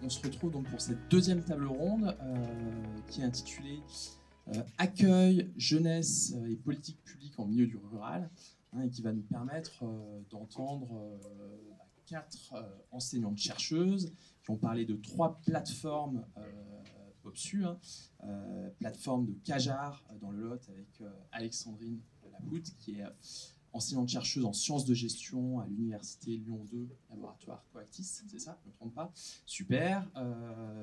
On se retrouve donc pour cette deuxième table ronde qui est intitulée Accueil, jeunesse et politique publique en milieu du rural, et qui va nous permettre d'entendre 4 enseignantes-chercheuses qui ont parlé de 3 plateformes POPSU, plateforme de Cajar dans le Lot avec Alexandrine Lapoute, qui est enseignante-chercheuse en sciences de gestion à l'université Lyon 2, laboratoire Coactis, c'est ça, je ne me trompe pas. Super.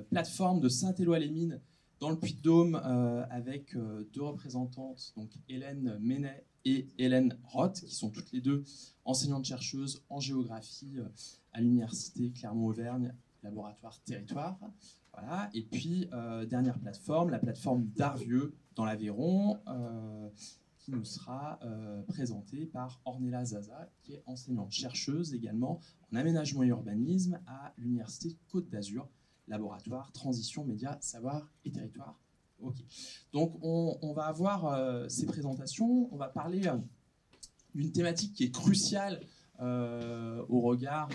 Plateforme de Saint-Éloi-les-Mines dans le Puy-de-Dôme avec 2 représentantes, donc Hélène Menet et Hélène Roth, qui sont toutes les 2 enseignantes-chercheuses en géographie à l'université Clermont-Auvergne, laboratoire territoire. Voilà. Et puis, dernière plateforme, la plateforme d'Arvieux dans l'Aveyron, qui nous sera présentée par Ornella Zaza, qui est enseignante-chercheuse également en aménagement et urbanisme à l'université Côte d'Azur, laboratoire transition, médias, savoir et territoire. Ok. Donc on va avoir ces présentations, on va parler d'une thématique qui est cruciale au regard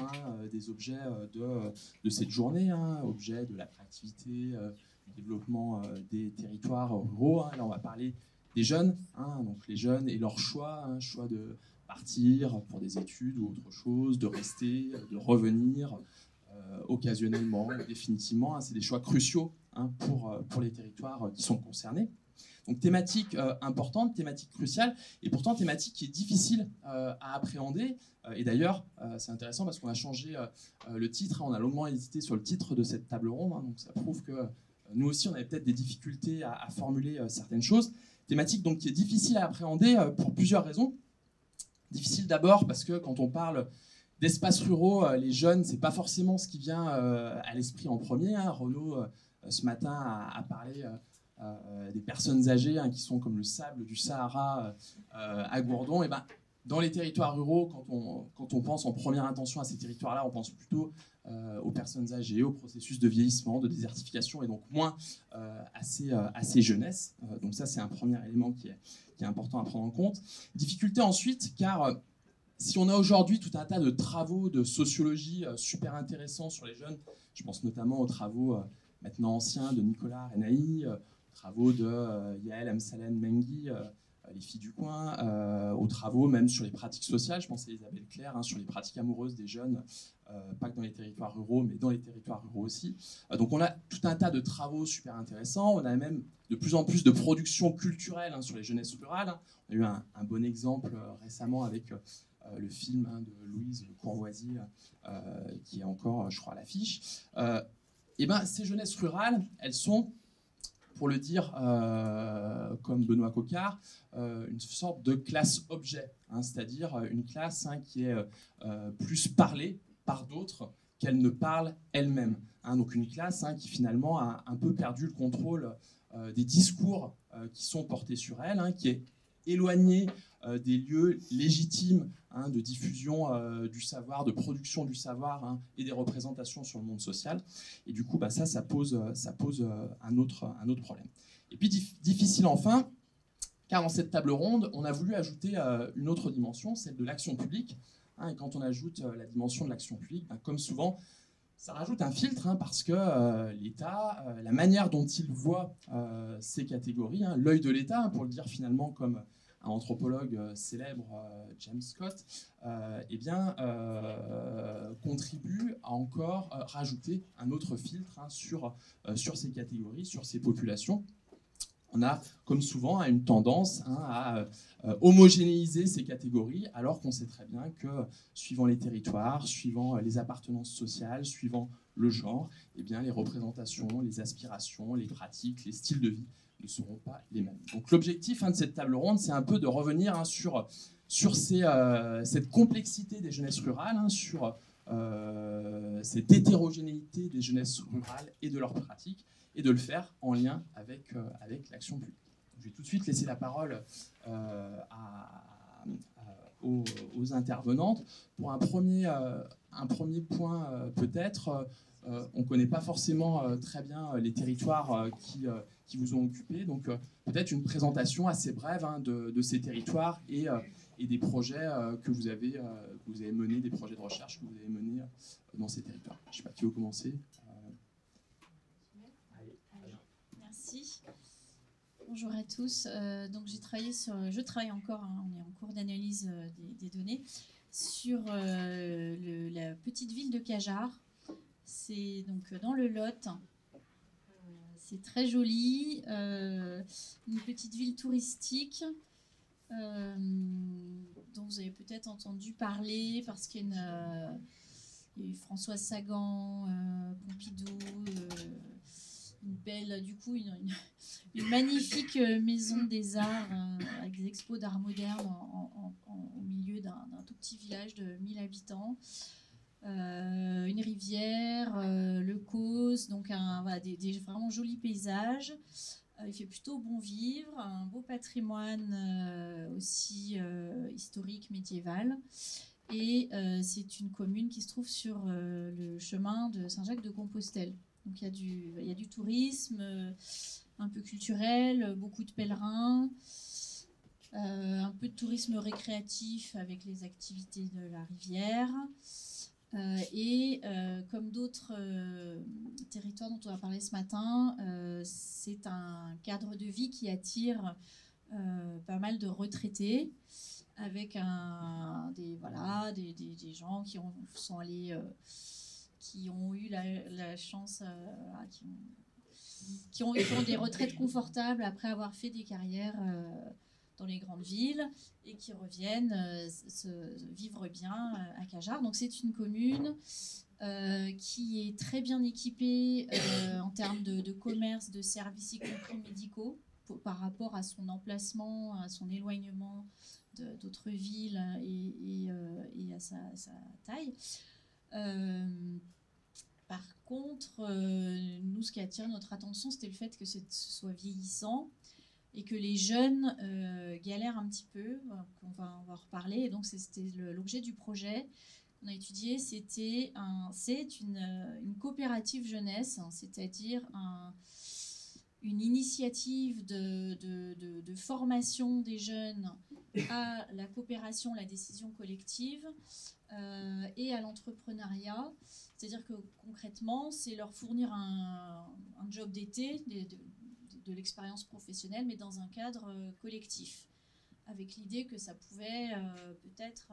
des objets de cette journée, objets de l'attractivité, du développement des territoires ruraux. Là on va parler des jeunes, donc les jeunes et leur choix, choix de partir pour des études ou autre chose, de rester, de revenir, occasionnellement, définitivement. C'est des choix cruciaux pour les territoires qui sont concernés. Donc thématique importante, thématique cruciale, et pourtant thématique qui est difficile à appréhender. Et d'ailleurs, c'est intéressant parce qu'on a changé le titre, on a longuement hésité sur le titre de cette table ronde, donc ça prouve que nous aussi on avait peut-être des difficultés à formuler certaines choses. Thématique donc qui est difficile à appréhender pour plusieurs raisons. Difficile d'abord parce que quand on parle d'espaces ruraux, les jeunes, c'est pas forcément ce qui vient à l'esprit en premier. Renaud, ce matin, a parlé des personnes âgées qui sont comme le sable du Sahara à Gourdon. Et ben, dans les territoires ruraux, quand on pense en première intention à ces territoires-là, on pense plutôt aux personnes âgées, au processus de vieillissement, de désertification, et donc moins à ces jeunesses. Donc ça, c'est un premier élément qui est important à prendre en compte. Difficulté ensuite, car si on a aujourd'hui tout un tas de travaux de sociologie super intéressants sur les jeunes, je pense notamment aux travaux maintenant anciens de Nicolas Renaï, travaux de Yael Amsalem Mengui, les filles du coin, aux travaux même sur les pratiques sociales, je pense à Isabelle Claire, sur les pratiques amoureuses des jeunes, pas que dans les territoires ruraux, mais dans les territoires ruraux aussi. Donc on a tout un tas de travaux super intéressants, on a même de plus en plus de productions culturelles sur les jeunesses rurales. On a eu un bon exemple récemment avec le film de Louise Courvoisier, qui est encore, je crois, à l'affiche. Et ben, ces jeunesses rurales, elles sont, pour le dire comme Benoît Coquart, une sorte de classe objet, c'est-à-dire une classe qui est plus parlée par d'autres qu'elle ne parle elle-même. Donc une classe qui finalement a un peu perdu le contrôle des discours qui sont portés sur elle, qui est éloignée des lieux légitimes de diffusion du savoir, de production du savoir et des représentations sur le monde social. Et du coup, ça pose un autre problème. Et puis difficile enfin, car dans cette table ronde, on a voulu ajouter une autre dimension, celle de l'action publique. Et quand on ajoute la dimension de l'action publique, comme souvent, ça rajoute un filtre parce que l'État, la manière dont il voit ces catégories, l'œil de l'État, pour le dire finalement comme un anthropologue célèbre, James Scott, contribue à encore rajouter un autre filtre sur ces catégories, sur ces populations. On a, comme souvent, une tendance à homogénéiser ces catégories, alors qu'on sait très bien que, suivant les territoires, suivant les appartenances sociales, suivant le genre, les représentations, les aspirations, les pratiques, les styles de vie ne seront pas les mêmes. Donc l'objectif de cette table ronde, c'est un peu de revenir sur cette complexité des jeunesses rurales, sur cette hétérogénéité des jeunesses rurales et de leurs pratiques, et de le faire en lien avec l'action publique. Je vais tout de suite laisser la parole aux intervenantes. Pour un premier point, peut-être, on ne connaît pas forcément très bien les territoires qui vous ont occupé, donc peut-être une présentation assez brève de ces territoires et des projets que vous avez menés, des projets de recherche que vous avez menés dans ces territoires. Je ne sais pas qui veut commencer. Bonjour à tous. Donc je travaille encore, hein, on est en cours d'analyse des données, sur la petite ville de Cajarc. C'est donc dans le Lot. C'est très joli, une petite ville touristique dont vous avez peut-être entendu parler parce qu'il y a eu Françoise Sagan, Pompidou, une belle, du coup, une magnifique maison des arts avec des expos d'art moderne au milieu d'un tout petit village de 1000 habitants. Une rivière, le Causse, donc voilà, des vraiment jolis paysages. Il fait plutôt bon vivre, un beau patrimoine aussi historique, médiéval. Et c'est une commune qui se trouve sur le chemin de Saint-Jacques-de-Compostelle. Donc il y a du tourisme un peu culturel, beaucoup de pèlerins, un peu de tourisme récréatif avec les activités de la rivière. Comme d'autres territoires dont on va parler ce matin, c'est un cadre de vie qui attire pas mal de retraités, avec des gens qui sont allés, qui ont eu la chance, qui ont des retraites confortables après avoir fait des carrières dans les grandes villes et qui reviennent vivre bien à Cajarc. Donc c'est une commune qui est très bien équipée en termes de commerce, de services, y compris médicaux, par rapport à son emplacement, à son éloignement d'autres villes et à sa taille. Par contre, nous, ce qui attire notre attention, c'était le fait que ce soit vieillissant et que les jeunes galèrent un petit peu. On va en reparler. Et donc, c'était l'objet du projet qu'on a étudié. C'est une coopérative jeunesse, hein, c'est-à-dire une initiative de formation des jeunes à la coopération, la décision collective et à l'entrepreneuriat. C'est-à-dire que concrètement, c'est leur fournir un job d'été, de l'expérience professionnelle, mais dans un cadre collectif, avec l'idée que ça pouvait peut-être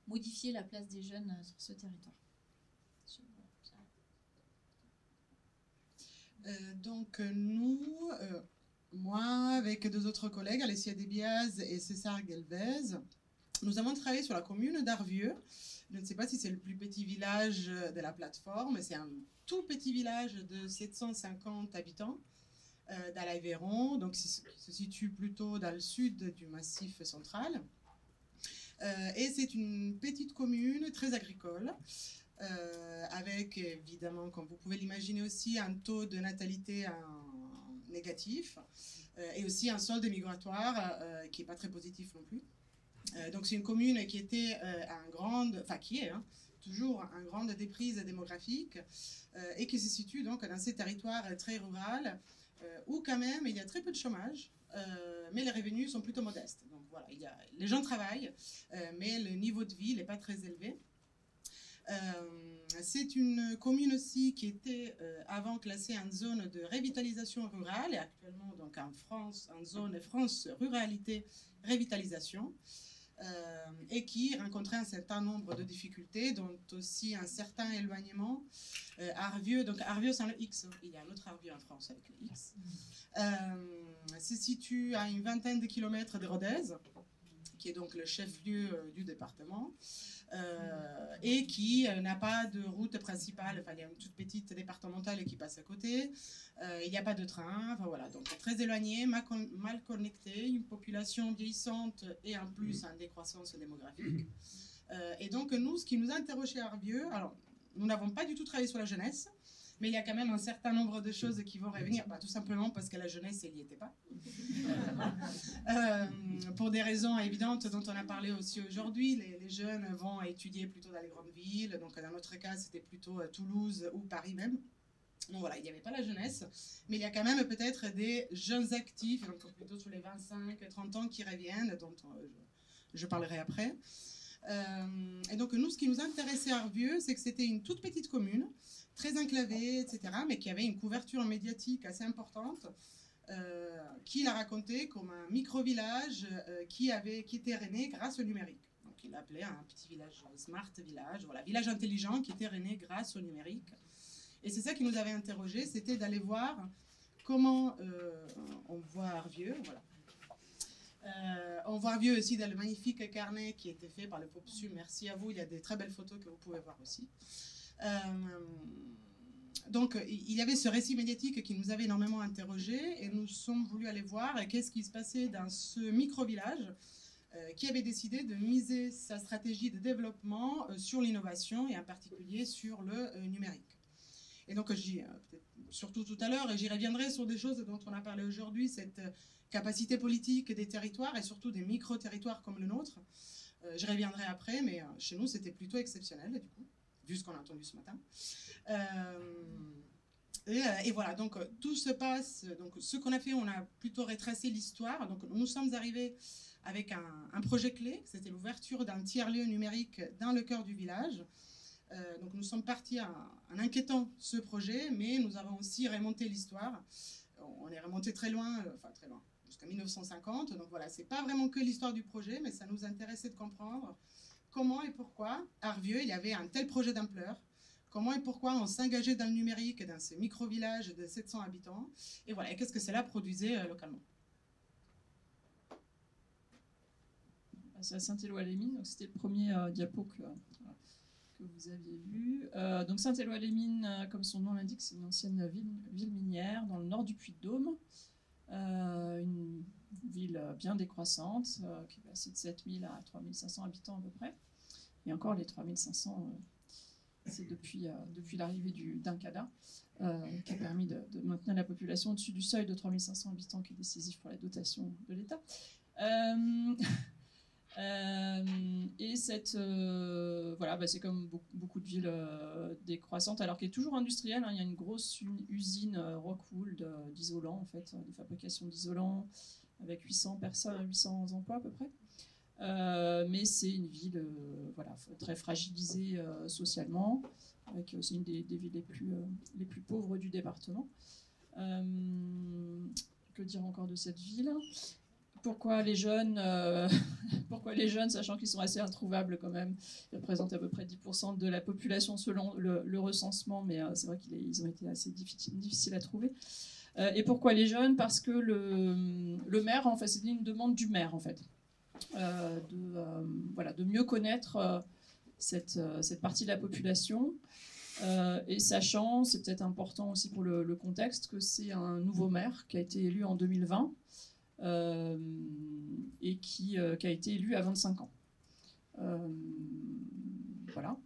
modifier la place des jeunes sur ce territoire. Donc nous, moi avec deux autres collègues, Alessia Debiaz et César Galvez, nous avons travaillé sur la commune d'Arvieux. Je ne sais pas si c'est le plus petit village de la plateforme, c'est un tout petit village de 750 habitants dans l'Aveyron, donc qui se situe plutôt dans le sud du Massif central. Et c'est une petite commune très agricole, avec évidemment, comme vous pouvez l'imaginer aussi, un taux de natalité négatif, et aussi un solde migratoire qui n'est pas très positif non plus. Donc c'est une commune qui était qui est toujours en grande déprise démographique, et qui se situe donc dans ces territoires très ruraux, où quand même il y a très peu de chômage, mais les revenus sont plutôt modestes. Donc voilà, les gens travaillent, mais le niveau de vie n'est pas très élevé. C'est une commune aussi qui était avant classée en zone de revitalisation rurale et actuellement donc en France, en zone France Ruralité Revitalisation, et qui rencontrait un certain nombre de difficultés, dont aussi un certain éloignement. Arvieux, donc Arvieux sans le X, il y a un autre Arvieux en France avec le X, se situe à une vingtaine de kilomètres de Rodez, qui est donc le chef-lieu du département, et qui n'a pas de route principale. Enfin, il y a une toute petite départementale qui passe à côté, il n'y a pas de train, enfin, voilà, donc très éloigné, mal connecté, une population vieillissante et en plus en décroissance démographique. Et donc nous, ce qui nous a interrogé à Arvieux, alors nous n'avons pas du tout travaillé sur la jeunesse, mais il y a quand même un certain nombre de choses qui vont revenir, tout simplement parce que la jeunesse, elle n'y était pas. Pour des raisons évidentes dont on a parlé aussi aujourd'hui, les jeunes vont étudier plutôt dans les grandes villes, donc dans notre cas, c'était plutôt Toulouse ou Paris même. Donc voilà, il n'y avait pas la jeunesse, mais il y a quand même peut-être des jeunes actifs, donc plutôt sur les 25-30 ans qui reviennent, dont je parlerai après. Et donc nous, ce qui nous intéressait à Arvieux, c'est que c'était une toute petite commune, très enclavée, etc., mais qui avait une couverture médiatique assez importante, qu'il a raconté comme un micro-village qui était né grâce au numérique. Donc il l'appelait un petit village, smart village, voilà, village intelligent qui était né grâce au numérique. Et c'est ça qui nous avait interrogés, c'était d'aller voir comment on voit Arvieux, voilà. On voit Arvieux aussi dans le magnifique carnet qui a été fait par le POPSU. Merci à vous, il y a des très belles photos que vous pouvez voir aussi. Donc, il y avait ce récit médiatique qui nous avait énormément interrogés et nous sommes voulus aller voir qu'est-ce qui se passait dans ce micro-village qui avait décidé de miser sa stratégie de développement sur l'innovation et en particulier sur le numérique. Et donc, surtout tout à l'heure, et j'y reviendrai sur des choses dont on a parlé aujourd'hui, cette capacité politique des territoires et surtout des micro-territoires comme le nôtre. J'y reviendrai après, mais chez nous, c'était plutôt exceptionnel, du coup, vu ce qu'on a entendu ce matin. Et voilà, donc tout se passe. Donc, ce qu'on a fait, on a plutôt retracé l'histoire. Donc, nous sommes arrivés avec un projet clé, c'était l'ouverture d'un tiers-lieu numérique dans le cœur du village. Donc, nous sommes partis en inquiétant ce projet, mais nous avons aussi remonté l'histoire. On est remonté très loin, jusqu'à 1950. Donc voilà, c'est pas vraiment que l'histoire du projet, mais ça nous intéressait de comprendre comment et pourquoi Arvieux, il y avait un tel projet d'ampleur. Comment et pourquoi on s'engageait dans le numérique, dans ces micro-villages de 700 habitants. Et voilà, et qu'est-ce que cela produisait localement. C'est à Saint-Éloi-les-Mines, donc c'était le premier diapo que vous aviez vu. Donc Saint-Éloi-les-Mines, comme son nom l'indique, c'est une ancienne ville minière dans le nord du Puy-de-Dôme. Une ville bien décroissante, qui est passée de 7000 à 3500 habitants à peu près. Et encore les 3500, c'est depuis l'arrivée d'Incada, qui a permis de maintenir la population au-dessus du seuil de 3500 habitants, qui est décisif pour la dotation de l'État. Et voilà, c'est comme beaucoup de villes décroissantes, alors qu'elle est toujours industrielle. Il y a une grosse usine Rockwool d'isolants, en fait, de fabrication d'isolants, avec 800 personnes, 800 emplois à peu près. Mais c'est une ville très fragilisée socialement. C'est une des villes les plus pauvres du département. Que dire encore de cette ville ? Pourquoi les jeunes, sachant qu'ils sont assez introuvables quand même, ils représentent à peu près 10% de la population selon le recensement, mais c'est vrai qu'ils ont été assez difficiles à trouver. Et pourquoi les jeunes ? Parce que le maire, en fait, c'était une demande du maire, en fait, de mieux connaître cette partie de la population. Et sachant, c'est peut-être important aussi pour le contexte, que c'est un nouveau maire qui a été élu en 2020. Et qui a été élu à 25 ans. Voilà.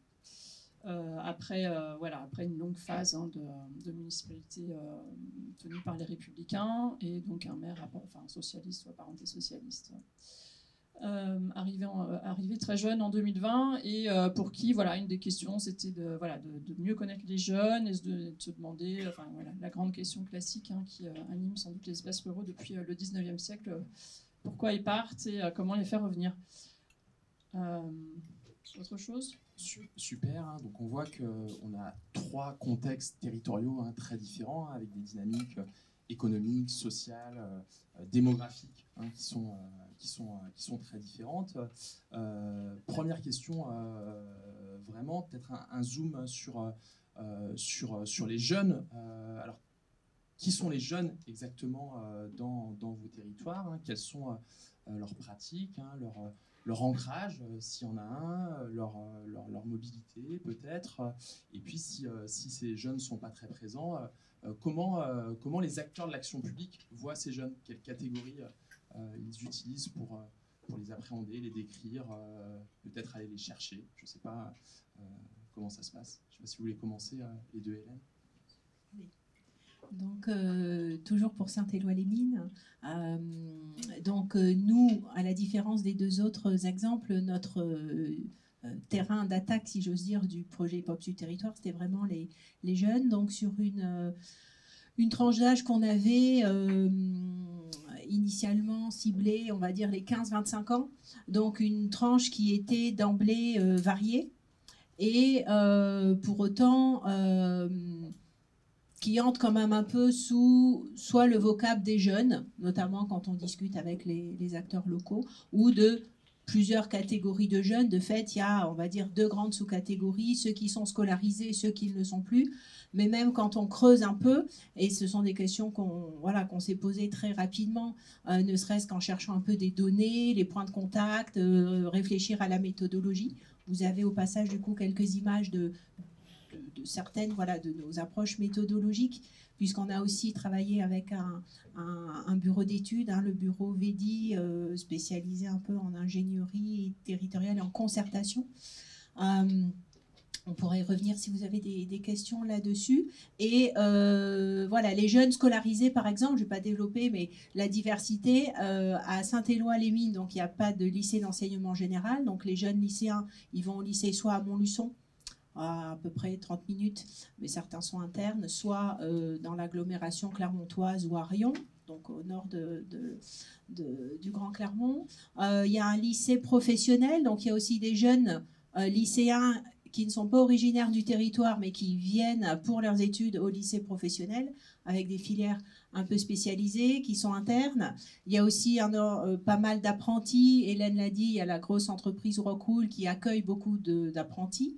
Après une longue phase de municipalité tenue par les Républicains, et donc un maire socialiste ou apparenté socialiste, arrivé très jeune en 2020, et pour qui, une des questions, c'était de mieux connaître les jeunes et de se demander, la grande question classique qui anime sans doute les espaces ruraux depuis le 19e siècle, pourquoi ils partent et comment les faire revenir. Autre chose ? Super, donc on voit qu'on a 3 contextes territoriaux très différents, avec des dynamiques économiques, sociales, démographiques qui sont très différentes. Première question, vraiment peut-être un zoom sur les jeunes. Alors, qui sont les jeunes exactement dans vos territoires, quelles sont leurs pratiques, leur ancrage, s'il y en a un, leur mobilité peut-être, et puis si ces jeunes ne sont pas très présents, comment les acteurs de l'action publique voient ces jeunes, quelles catégories ils utilisent pour les appréhender, les décrire, peut-être aller les chercher, je ne sais pas comment ça se passe. Je ne sais pas si vous voulez commencer, les deux, Hélène. Oui. Donc, toujours pour Saint-Éloi-les-Mines. Nous, à la différence des 2 autres exemples, notre terrain d'attaque, si j'ose dire, du projet POPSU Territoire, c'était vraiment les jeunes. Donc, sur une tranche d'âge qu'on avait initialement ciblée, on va dire les 15-25 ans. Donc, une tranche qui était d'emblée variée. Et pour autant... qui entre quand même un peu sous soit le vocable des jeunes, notamment quand on discute avec les acteurs locaux, ou de plusieurs catégories de jeunes. De fait, il y a, on va dire, 2 grandes sous-catégories, ceux qui sont scolarisés, ceux qui ne le sont plus. Mais même quand on creuse un peu, et ce sont des questions qu'on s'est posées très rapidement, ne serait-ce qu'en cherchant un peu des données, les points de contact, réfléchir à la méthodologie. Vous avez au passage du coup quelques images de certaines de nos approches méthodologiques, puisqu'on a aussi travaillé avec un bureau d'études, le bureau VEDI, spécialisé un peu en ingénierie territoriale et en concertation. On pourrait y revenir si vous avez des questions là-dessus. Et voilà, les jeunes scolarisés, par exemple, je ne vais pas développer, mais la diversité, à Saint-Éloi-les-Mines, donc il n'y a pas de lycée d'enseignement général. Donc les jeunes lycéens, ils vont au lycée soit à Montluçon, à peu près 30 minutes, mais certains sont internes, soit dans l'agglomération clermontoise ou à Riom, donc au nord du Grand Clermont. Il y a un lycée professionnel, donc il y a aussi des jeunes lycéens qui ne sont pas originaires du territoire, mais qui viennent pour leurs études au lycée professionnel, avec des filières un peu spécialisées, qui sont internes. Il y a aussi pas mal d'apprentis. Hélène l'a dit, il y a la grosse entreprise Rockwool qui accueille beaucoup d'apprentis.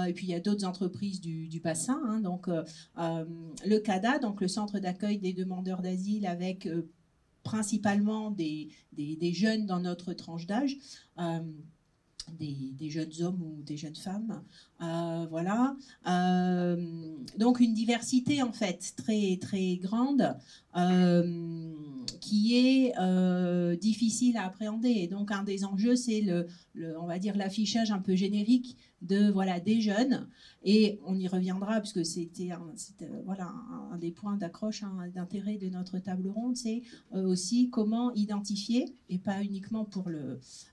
Et puis il y a d'autres entreprises du bassin. Donc le CADA, donc le centre d'accueil des demandeurs d'asile, avec principalement des jeunes dans notre tranche d'âge. Des jeunes hommes ou des jeunes femmes. Voilà. Donc une diversité en fait très, très grande qui est difficile à appréhender. Et donc un des enjeux, c'est on va dire l'affichage un peu générique des jeunes. Et on y reviendra, puisque c'était un des points d'accroche, d'intérêt de notre table ronde, c'est aussi comment identifier, et pas uniquement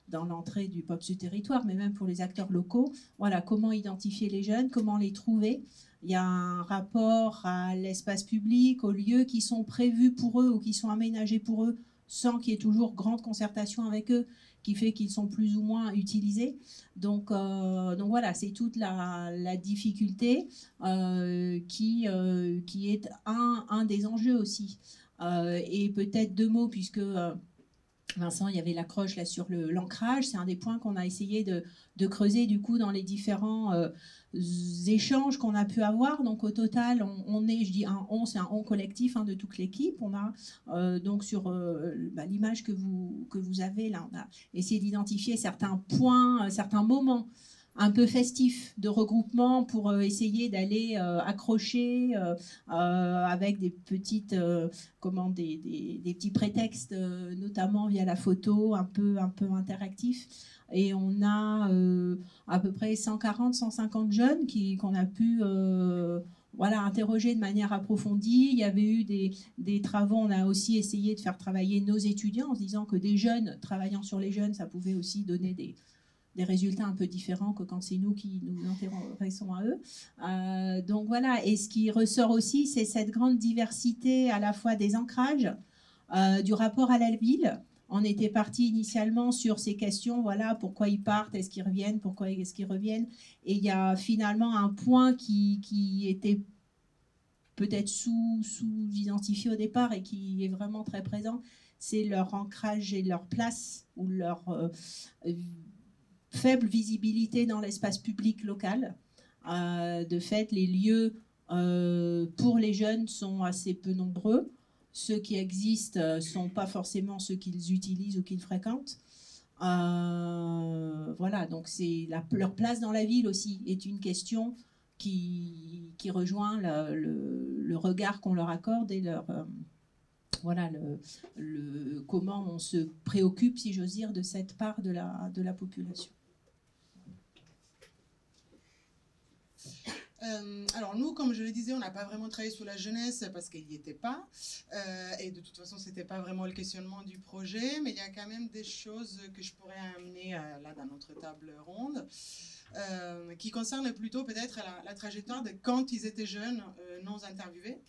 dans l'entrée du Pop Sud Territoire, mais même pour les acteurs locaux, comment identifier les jeunes, comment les trouver. Il y a un rapport à l'espace public, aux lieux qui sont prévus pour eux ou qui sont aménagés pour eux, sans qu'il y ait toujours grande concertation avec eux, qui fait qu'ils sont plus ou moins utilisés. Donc voilà, c'est toute la difficulté qui est un des enjeux aussi. Et peut-être 2 mots, puisque Vincent, il y avait l'accroche là sur l'ancrage. C'est un des points qu'on a essayé de creuser du coup dans les différents échanges qu'on a pu avoir. Donc au total, on est, je dis c'est un on collectif de toute l'équipe. On a donc sur l'image que vous avez là, on a essayé d'identifier certains points, certains moments un peu festif de regroupement pour essayer d'aller accrocher avec des petites des petits prétextes, notamment via la photo, un peu interactif. Et on a à peu près 140-150 jeunes qu'on a pu interroger de manière approfondie. Il y avait eu des travaux, on a aussi essayé de faire travailler nos étudiants en se disant que des jeunes travaillant sur les jeunes, ça pouvait aussi donner des résultats un peu différents que quand c'est nous qui nous intéressons à eux. Donc voilà, et ce qui ressort aussi, c'est cette grande diversité à la fois des ancrages, du rapport à la ville. On était parti initialement sur ces questions, pourquoi ils partent, est-ce qu'ils reviennent, pourquoi est-ce qu'ils reviennent. Et il y a finalement un point qui était peut-être sous-identifié au départ et qui est vraiment très présent, c'est leur ancrage et leur place ou leur faible visibilité dans l'espace public local. De fait, les lieux pour les jeunes sont assez peu nombreux. Ceux qui existent ne sont pas forcément ceux qu'ils utilisent ou qu'ils fréquentent. Voilà, donc leur place dans la ville aussi est une question qui rejoint le regard qu'on leur accorde et comment on se préoccupe, si j'ose dire, de cette part de la population. Alors nous, comme je le disais, on n'a pas vraiment travaillé sur la jeunesse parce qu'il n'y était pas. Et de toute façon, ce n'était pas vraiment le questionnement du projet. Mais il y a quand même des choses que je pourrais amener là dans notre table ronde qui concernent plutôt peut-être la trajectoire de quand ils étaient jeunes, non interviewés.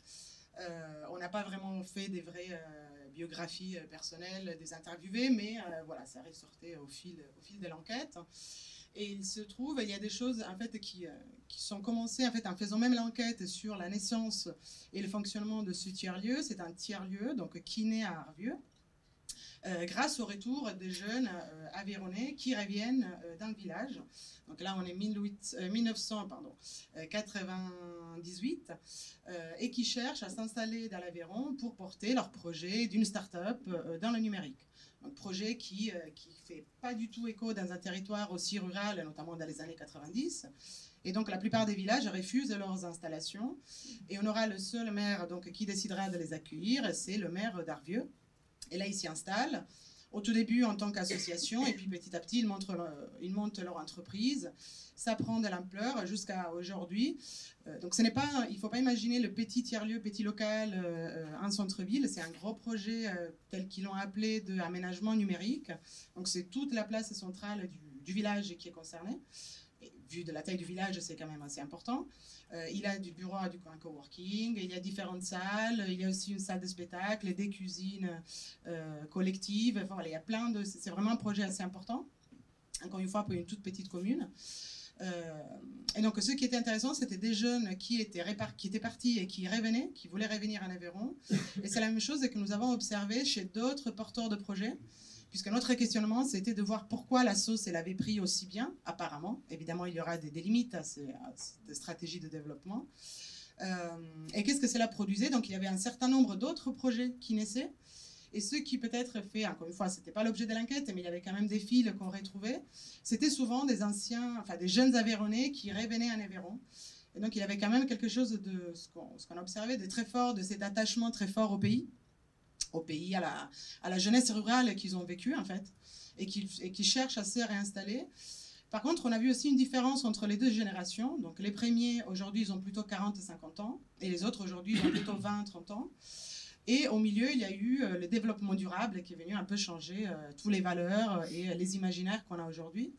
On n'a pas vraiment fait des vraies biographies personnelles des interviewés, mais ça ressortait au fil de l'enquête. Et il se trouve, il y a des choses en fait qui sont commencées en fait en faisant même l'enquête sur la naissance et le fonctionnement de ce tiers-lieu. C'est un tiers-lieu donc qui naît à Arvieux. Grâce au retour des jeunes Aveyronnais qui reviennent dans le village. Donc là, on est 1998 et qui cherchent à s'installer dans l'Aveyron pour porter leur projet d'une start-up dans le numérique. Un projet qui fait pas du tout écho dans un territoire aussi rural, notamment dans les années 90. Et donc, la plupart des villages refusent leurs installations. Et on aura le seul maire donc, qui décidera de les accueillir, c'est le maire d'Arvieux. Et là, ils s'y installent, au tout début en tant qu'association, et puis petit à petit, ils montent leur entreprise. Ça prend de l'ampleur jusqu'à aujourd'hui. Donc, il ne faut pas imaginer le petit tiers-lieu, petit local en centre-ville. C'est un gros projet tel qu'ils l'ont appelé d'aménagement numérique. Donc, c'est toute la place centrale du village qui est concernée. Et, vu de la taille du village, c'est quand même assez important. Il a du bureau, un coworking, il y a différentes salles, il y a aussi une salle de spectacle, des cuisines collectives. Enfin, voilà, il y a plein de. C'est vraiment un projet assez important. Encore une fois, pour une toute petite commune. Et donc, ce qui était intéressant, c'était des jeunes qui étaient partis et qui revenaient, qui voulaient revenir en Aveyron. Et c'est la même chose que nous avons observé chez d'autres porteurs de projets. Puisque notre questionnement, c'était de voir pourquoi la sauce, elle avait pris aussi bien, apparemment. Évidemment, il y aura des limites à ces stratégies de développement. Et qu'est-ce que cela produisait? Donc, il y avait un certain nombre d'autres projets qui naissaient. Et ce qui peut-être fait, encore une fois, ce n'était pas l'objet de l'enquête, mais il y avait quand même des fils qu'on retrouvait. C'était souvent des jeunes Aveyronnais qui revenaient en Aveyron. Et donc, il y avait quand même quelque chose de ce qu'on observait, de très fort, de cet attachement très fort au pays, à la jeunesse rurale qu'ils ont vécue, en fait, et qui cherchent à se réinstaller. Par contre, on a vu aussi une différence entre les deux générations. Donc, les premiers, aujourd'hui, ils ont plutôt 40 et 50 ans, et les autres, aujourd'hui, ils ont plutôt 20 30 ans. Et au milieu, il y a eu le développement durable qui est venu un peu changer toutes les valeurs et les imaginaires qu'on a aujourd'hui.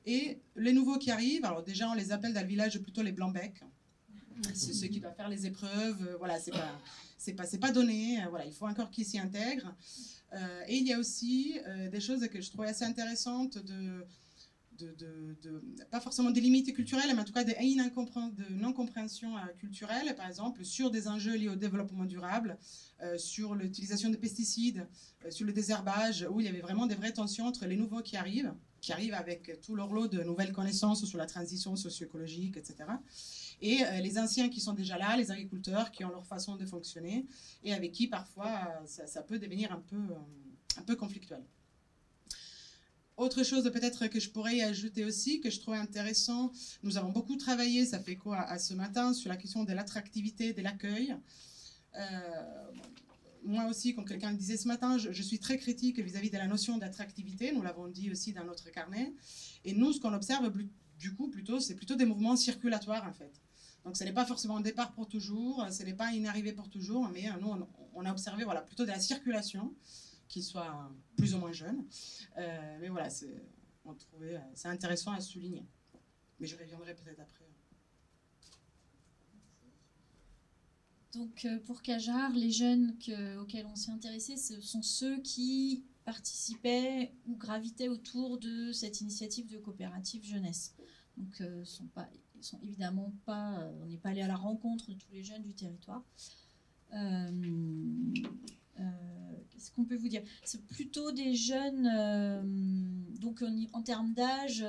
Et les nouveaux qui arrivent, alors déjà, on les appelle dans le village plutôt les blancs-becs. C'est ceux qui doivent faire les épreuves, voilà, c'est pas donné, voilà, il faut encore qu'ils s'y intègrent. Et il y a aussi des choses que je trouvais assez intéressantes pas forcément des limites culturelles, mais en tout cas de non-compréhension culturelle, par exemple, sur des enjeux liés au développement durable, sur l'utilisation de pesticides, sur le désherbage, où il y avait vraiment des vraies tensions entre les nouveaux qui arrivent avec tout leur lot de nouvelles connaissances sur la transition socio-écologique, etc., et les anciens qui sont déjà là, les agriculteurs qui ont leur façon de fonctionner, et avec qui parfois ça peut devenir un peu conflictuel. Autre chose peut-être que je pourrais y ajouter aussi, que je trouvais intéressant, nous avons beaucoup travaillé, ça fait quoi à ce matin, sur la question de l'attractivité, de l'accueil. Moi aussi, comme quelqu'un le disait ce matin, je suis très critique vis-à-vis de la notion d'attractivité, nous l'avons dit aussi dans notre carnet. Et nous, ce qu'on observe du coup, c'est plutôt des mouvements circulatoires en fait. Donc ce n'est pas forcément un départ pour toujours, ce n'est pas une arrivée pour toujours, mais nous, on a observé voilà, plutôt de la circulation, qui soit plus ou moins jeune. Mais voilà, c'est intéressant à souligner. Mais je reviendrai peut-être après. Donc pour Cajar, les jeunes auxquels on s'est intéressé, ce sont ceux qui participaient ou gravitaient autour de cette initiative de coopérative jeunesse. Donc ils sont évidemment pas, on n'est pas allé à la rencontre de tous les jeunes du territoire. Qu'est-ce qu'on peut vous dire? C'est plutôt des jeunes, donc en termes d'âge,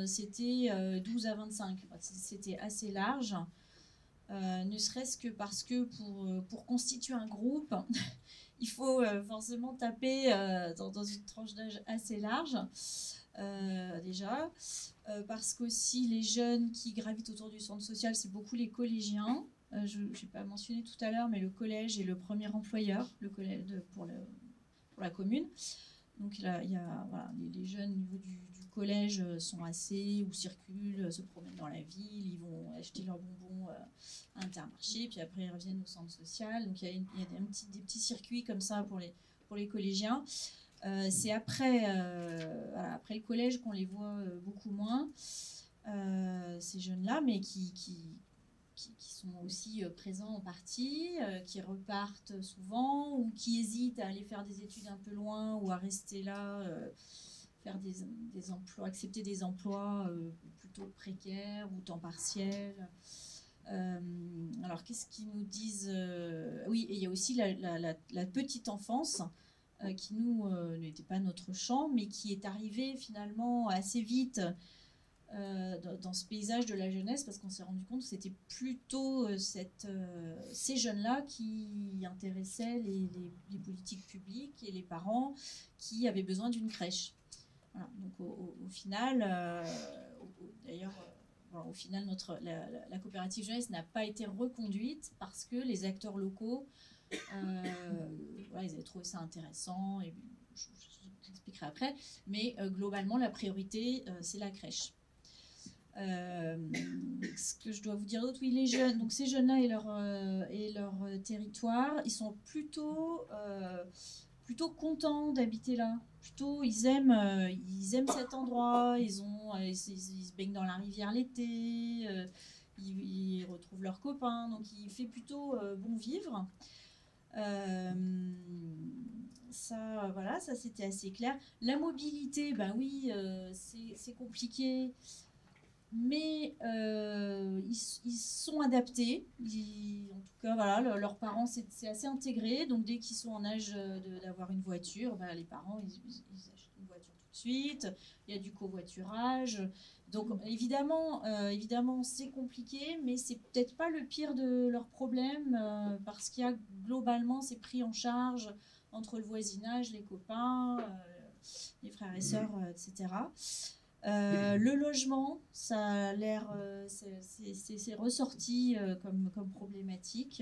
c'était 12 à 25. C'était assez large, ne serait-ce que parce que pour constituer un groupe, il faut forcément taper dans une tranche d'âge assez large, déjà. Parce qu'aussi les jeunes qui gravitent autour du centre social, c'est beaucoup les collégiens. Je n'ai pas mentionné tout à l'heure, mais le collège est le premier employeur pour la commune. Donc là, voilà, les jeunes au niveau du collège sont assez ou circulent, se promènent dans la ville, ils vont acheter leurs bonbons à Intermarché, puis après ils reviennent au centre social. Donc il y a des petits circuits comme ça pour les collégiens. C'est après le collège qu'on les voit beaucoup moins, ces jeunes-là, mais qui sont aussi présents en partie, qui repartent souvent ou qui hésitent à aller faire des études un peu loin ou à rester là faire des emplois, accepter des emplois plutôt précaires ou temps partiel. Alors, qu'est-ce qu'ils nous disent? Oui, et il y a aussi la petite enfance qui, nous, n'était pas notre champ, mais qui est arrivée finalement assez vite dans ce paysage de la jeunesse, parce qu'on s'est rendu compte que c'était plutôt ces jeunes-là qui intéressaient les politiques publiques et les parents qui avaient besoin d'une crèche. Voilà. Donc au final, d'ailleurs, au final, la coopérative jeunesse n'a pas été reconduite parce que les acteurs locaux, voilà, ils avaient trouvé ça intéressant, et je t'expliquerai après, mais globalement, la priorité, c'est la crèche. Ce que je dois vous dire d'autre, oui, les jeunes, donc ces jeunes-là et leur territoire, ils sont plutôt contents d'habiter là. Plutôt, ils aiment cet endroit. Ils se baignent dans la rivière l'été. Ils retrouvent leurs copains. Donc, il fait plutôt bon vivre. Ça, voilà, ça c'était assez clair. La mobilité, ben oui, c'est compliqué. Mais ils sont adaptés. En tout cas, voilà, leurs parents, c'est assez intégré. Donc, dès qu'ils sont en âge d'avoir une voiture, bah, les parents, ils achètent une voiture tout de suite. Il y a du covoiturage. Donc, évidemment, c'est compliqué, mais c'est peut-être pas le pire de leurs problèmes parce qu'il y a globalement, c'est pris en charge entre le voisinage, les copains, les frères et sœurs, etc. Le logement, ça a l'air, c'est ressorti comme problématique,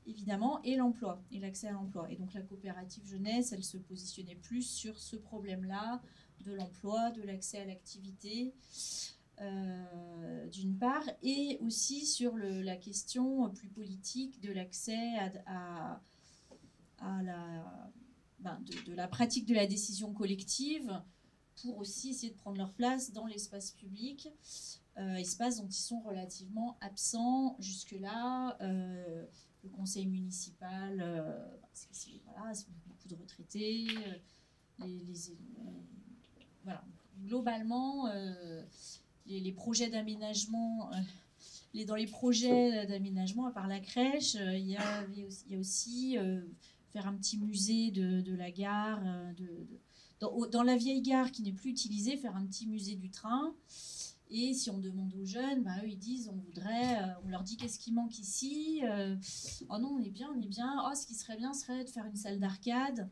évidemment, et l'emploi, et l'accès à l'emploi. Et donc la coopérative jeunesse, elle se positionnait plus sur ce problème-là, de l'emploi, de l'accès à l'activité, d'une part, et aussi sur la question plus politique de l'accès à de la pratique de la décision collective, pour aussi essayer de prendre leur place dans l'espace public, espace dont ils sont relativement absents jusque-là. Le conseil municipal, c'est beaucoup de retraités. Voilà. Globalement, les projets d'aménagement, dans les projets d'aménagement, à part la crèche, il y a aussi faire un petit musée de la gare, dans la vieille gare qui n'est plus utilisée, faire un petit musée du train. Et si on demande aux jeunes, bah, eux ils disent on leur dit qu'est-ce qui manque ici, oh non, on est bien, oh, ce qui serait bien serait de faire une salle d'arcade,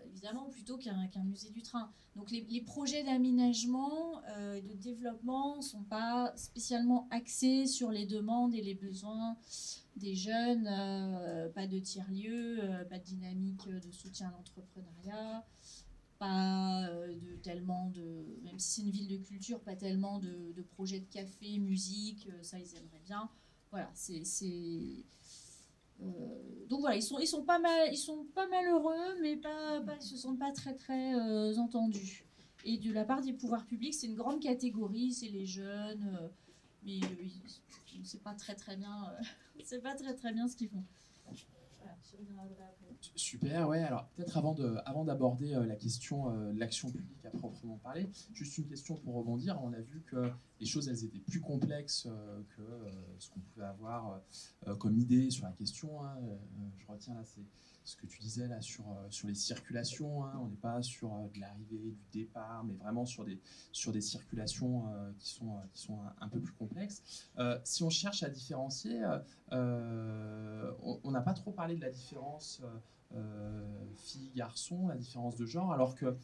évidemment plutôt qu'un musée du train. Donc les projets d'aménagement et de développement ne sont pas spécialement axés sur les demandes et les besoins des jeunes, pas de tiers-lieux, pas de dynamique de soutien à l'entrepreneuriat, pas même si c'est une ville de culture, pas tellement de projets de café, musique, ça ils aimeraient bien. Voilà, donc voilà, ils sont pas malheureux, mais ils se sentent pas très très entendus. Et de la part des pouvoirs publics, c'est une grande catégorie, c'est les jeunes, mais on ne sait pas très très bien, c'est pas très très bien ce qu'ils font. Voilà, je reviendrai après. Super, ouais. Alors peut-être avant d'aborder la question de l'action publique à proprement parler, juste une question pour rebondir. On a vu que les choses, elles étaient plus complexes que ce qu'on pouvait avoir comme idée sur la question. Hein. Je retiens là, c'est ce que tu disais là sur les circulations. Hein. On n'est pas sur de l'arrivée, du départ, mais vraiment sur des circulations qui sont un peu plus complexes. Si on cherche à différencier, on n'a pas trop parlé de la différence filles-garçons, la différence de genre, alors que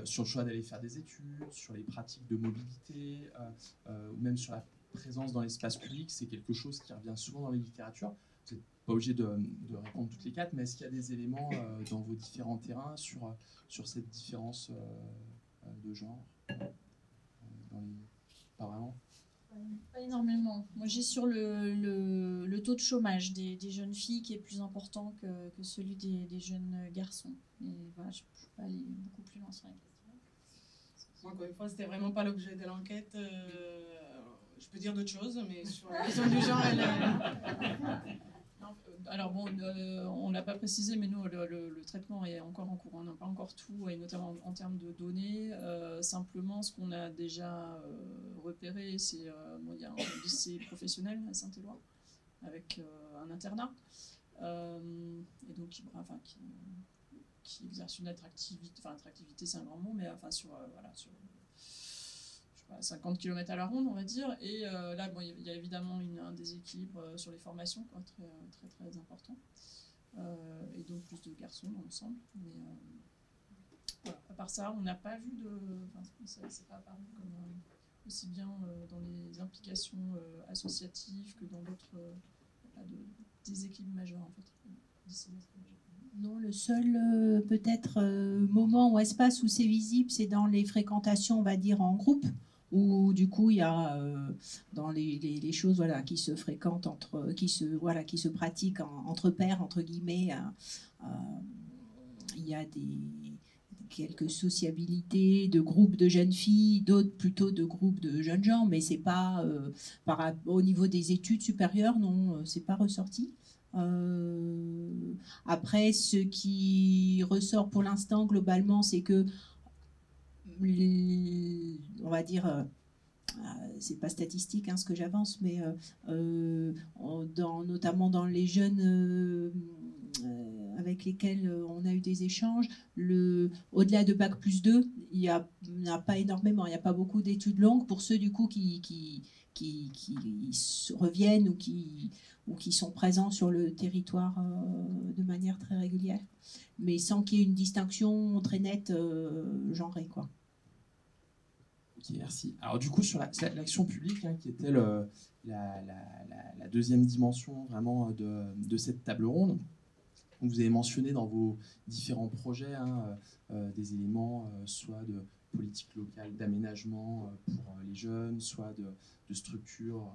sur le choix d'aller faire des études, sur les pratiques de mobilité, ou même sur la présence dans l'espace public, c'est quelque chose qui revient souvent dans les littératures. Vous n'êtes pas obligé de répondre toutes les quatre, mais est-ce qu'il y a des éléments dans vos différents terrains sur cette différence de genre Pas vraiment. Pas énormément. Moi, j'ai sur le taux de chômage des jeunes filles qui est plus important que celui des jeunes garçons. Et voilà, je ne peux pas aller beaucoup plus loin sur la question. Moi, encore une fois, c'était vraiment pas l'objet de l'enquête. Je peux dire d'autres choses, mais sur la question du genre, elle... Non, Alors bon, on ne l'a pas précisé, mais nous, le traitement est encore en cours. On n'a pas encore tout, et notamment en termes de données. Simplement, ce qu'on a déjà repéré, c'est bon, il y a un lycée professionnel à Saint-Éloi, avec un internat, et donc qui exerce une attractivité. Enfin, attractivité, c'est un grand mot, mais enfin sur voilà, sur 50 km à la ronde, on va dire. Et là, bon, il y a évidemment un déséquilibre sur les formations, quoi, très important. Et donc plus de garçons dans l'ensemble. Mais voilà. À part ça, on n'a pas vu de... Enfin, c'est pas apparu comme aussi bien dans les implications associatives que dans d'autres... pas de déséquilibre majeur, en fait. Non, le seul peut-être moment ou espace où c'est visible, c'est dans les fréquentations, on va dire, en groupe, où du coup il y a dans les choses voilà, qui se fréquentent qui se pratiquent entre pairs, entre guillemets, il y a quelques sociabilités de groupes de jeunes filles, d'autres plutôt de groupes de jeunes gens, mais c'est pas au niveau des études supérieures, non, c'est pas ressorti. Après, ce qui ressort pour l'instant globalement, c'est que on va dire, c'est pas statistique ce que j'avance, mais notamment dans les jeunes avec lesquels on a eu des échanges, au-delà de Bac+2, il n'y a pas énormément, il n'y a pas beaucoup d'études longues pour ceux du coup qui reviennent ou qui sont présents sur le territoire de manière très régulière, mais sans qu'il y ait une distinction très nette genrée, quoi. Ok, merci. Alors du coup, sur l'action publique, qui était la deuxième dimension vraiment de cette table ronde, vous avez mentionné dans vos différents projets des éléments soit de politique locale d'aménagement pour les jeunes, soit de structures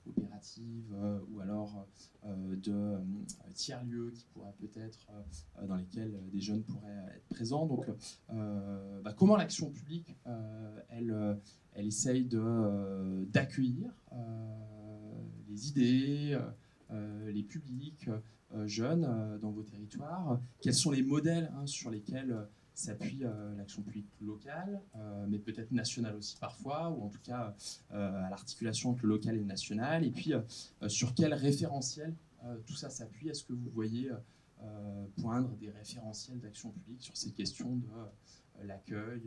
coopératives ou alors de tiers-lieux qui pourraient peut-être dans lesquels des jeunes pourraient être présents. Donc, comment l'action publique, elle essaye d'accueillir les idées, les publics jeunes dans vos territoires. Quels sont les modèles sur lesquels s'appuie l'action publique locale, mais peut-être nationale aussi parfois, ou en tout cas à l'articulation entre le local et le national, et puis sur quel référentiel tout ça s'appuie. Est-ce que vous voyez poindre des référentiels d'action publique sur ces questions de l'accueil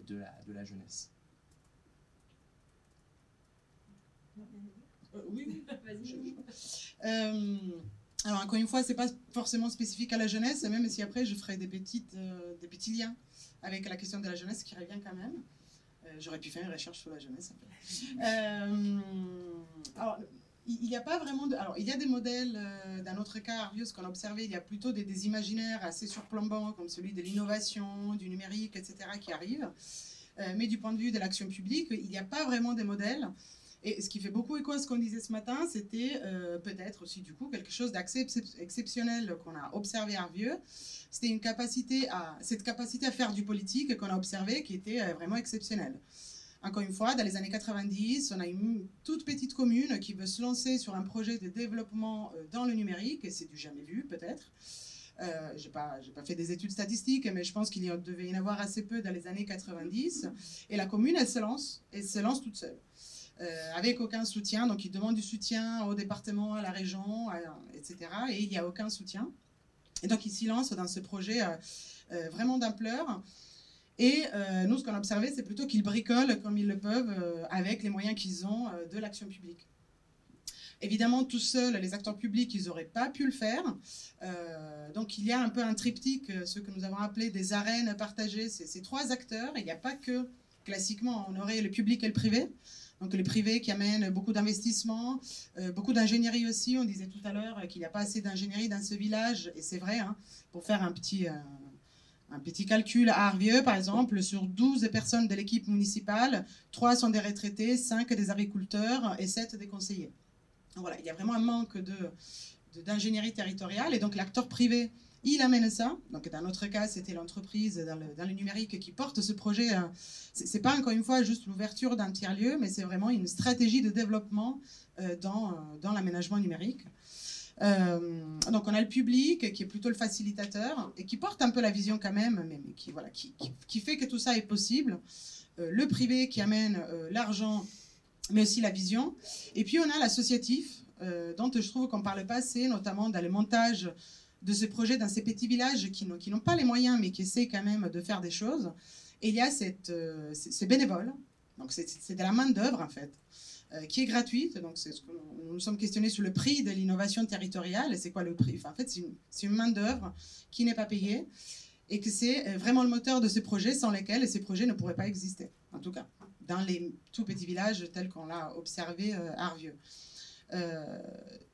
de la jeunesse? Oui, vas-y. Alors encore une fois, c'est pas forcément spécifique à la jeunesse, même si après je ferai des petits liens avec la question de la jeunesse qui revient quand même. J'aurais pu faire une recherche sur la jeunesse. Alors, il n'y a pas vraiment alors il y a des modèles, dans notre cas, Arvieux, ce qu'on a observé, il y a plutôt des imaginaires assez surplombants, comme celui de l'innovation, du numérique, etc., qui arrivent. Mais du point de vue de l'action publique, il n'y a pas vraiment de modèles. Et ce qui fait beaucoup écho à ce qu'on disait ce matin, c'était peut-être aussi du coup quelque chose d'assez exceptionnel qu'on a observé à Arvieux. C'était cette capacité à faire du politique qu'on a observé qui était vraiment exceptionnelle. Encore une fois, dans les années 90, on a une toute petite commune qui veut se lancer sur un projet de développement dans le numérique, et c'est du jamais vu peut-être. J'ai pas fait des études statistiques, mais je pense qu'il devait y en avoir assez peu dans les années 90. Et la commune, elle se lance toute seule. Avec aucun soutien, donc ils demandent du soutien au département, à la région, etc. Et il n'y a aucun soutien. Et donc ils s'y lancent dans ce projet vraiment d'ampleur. Et nous, ce qu'on a observé, c'est plutôt qu'ils bricolent comme ils le peuvent avec les moyens qu'ils ont de l'action publique. Évidemment, tout seuls, les acteurs publics, ils n'auraient pas pu le faire. Donc il y a un peu un triptyque, ce que nous avons appelé des arènes partagées. C'est ces trois acteurs. Il n'y a pas que, classiquement, on aurait le public et le privé. Donc le privé qui amène beaucoup d'investissements, beaucoup d'ingénierie aussi. On disait tout à l'heure qu'il n'y a pas assez d'ingénierie dans ce village, et c'est vrai, pour faire un petit calcul à Arvieux, par exemple, sur 12 personnes de l'équipe municipale, 3 sont des retraités, 5 des agriculteurs et 7 des conseillers. Donc voilà, il y a vraiment un manque d'ingénierie territoriale, et donc l'acteur privé Il amène ça. Donc, dans notre cas, c'était l'entreprise dans le numérique qui porte ce projet. C'est pas, encore une fois, juste l'ouverture d'un tiers-lieu, mais c'est vraiment une stratégie de développement dans l'aménagement numérique. Donc, on a le public qui est plutôt le facilitateur et qui porte un peu la vision quand même, mais qui fait que tout ça est possible. Le privé qui amène l'argent, mais aussi la vision. Et puis, on a l'associatif, dont je trouve qu'on ne parle pas assez, notamment dans le montage de ce projet dans ces petits villages qui n'ont pas les moyens, mais qui essaient quand même de faire des choses. Et il y a ces bénévoles, donc c'est de la main-d'œuvre en fait, qui est gratuite. Donc nous nous sommes questionnés sur le prix de l'innovation territoriale. Et c'est quoi le prix? Enfin, en fait, c'est une main-d'œuvre qui n'est pas payée et que c'est vraiment le moteur de ces projets sans lesquels ces projets ne pourraient pas exister, en tout cas, dans les tout petits villages tels qu'on l'a observé à Arvieux.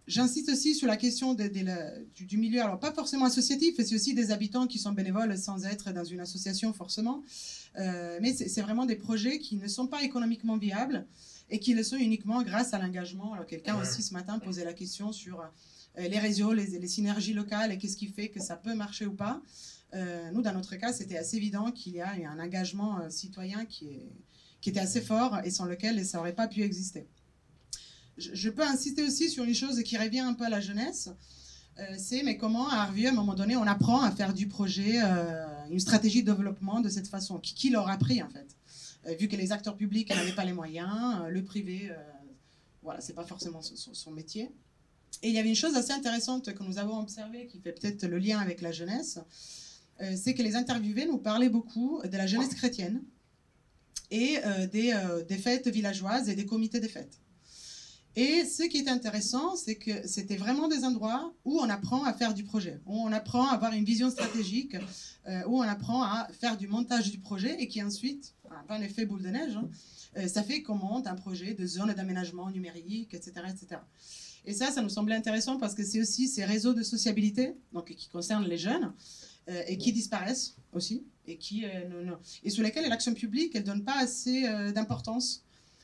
J'insiste aussi sur la question du milieu, alors pas forcément associatif, c'est aussi des habitants qui sont bénévoles sans être dans une association forcément, mais c'est vraiment des projets qui ne sont pas économiquement viables et qui le sont uniquement grâce à l'engagement. Alors quelqu'un aussi ce matin posait la question sur les réseaux, les synergies locales et qu'est-ce qui fait que ça peut marcher ou pas. Nous, dans notre cas, c'était assez évident qu'il y a un engagement citoyen qui était assez fort et sans lequel ça n'aurait pas pu exister. Je peux insister aussi sur une chose qui revient un peu à la jeunesse, c'est mais comment à Arvieux, à un moment donné, on apprend à faire du projet une stratégie de développement de cette façon. Qui leur a appris en fait, vu que les acteurs publics n'avaient pas les moyens, le privé, voilà, c'est pas forcément son métier. Et il y avait une chose assez intéressante que nous avons observée, qui fait peut-être le lien avec la jeunesse, c'est que les interviewés nous parlaient beaucoup de la jeunesse chrétienne et des fêtes villageoises et des comités des fêtes. Et ce qui est intéressant, c'est que c'était vraiment des endroits où on apprend à faire du projet, où on apprend à avoir une vision stratégique, où on apprend à faire du montage du projet et qui ensuite, un effet boule de neige, ça fait qu'on monte un projet de zone d'aménagement numérique, etc., etc. Et ça nous semblait intéressant parce que c'est aussi ces réseaux de sociabilité, donc qui concernent les jeunes, et qui disparaissent aussi, et sur lesquels l'action publique ne donne pas assez d'importance.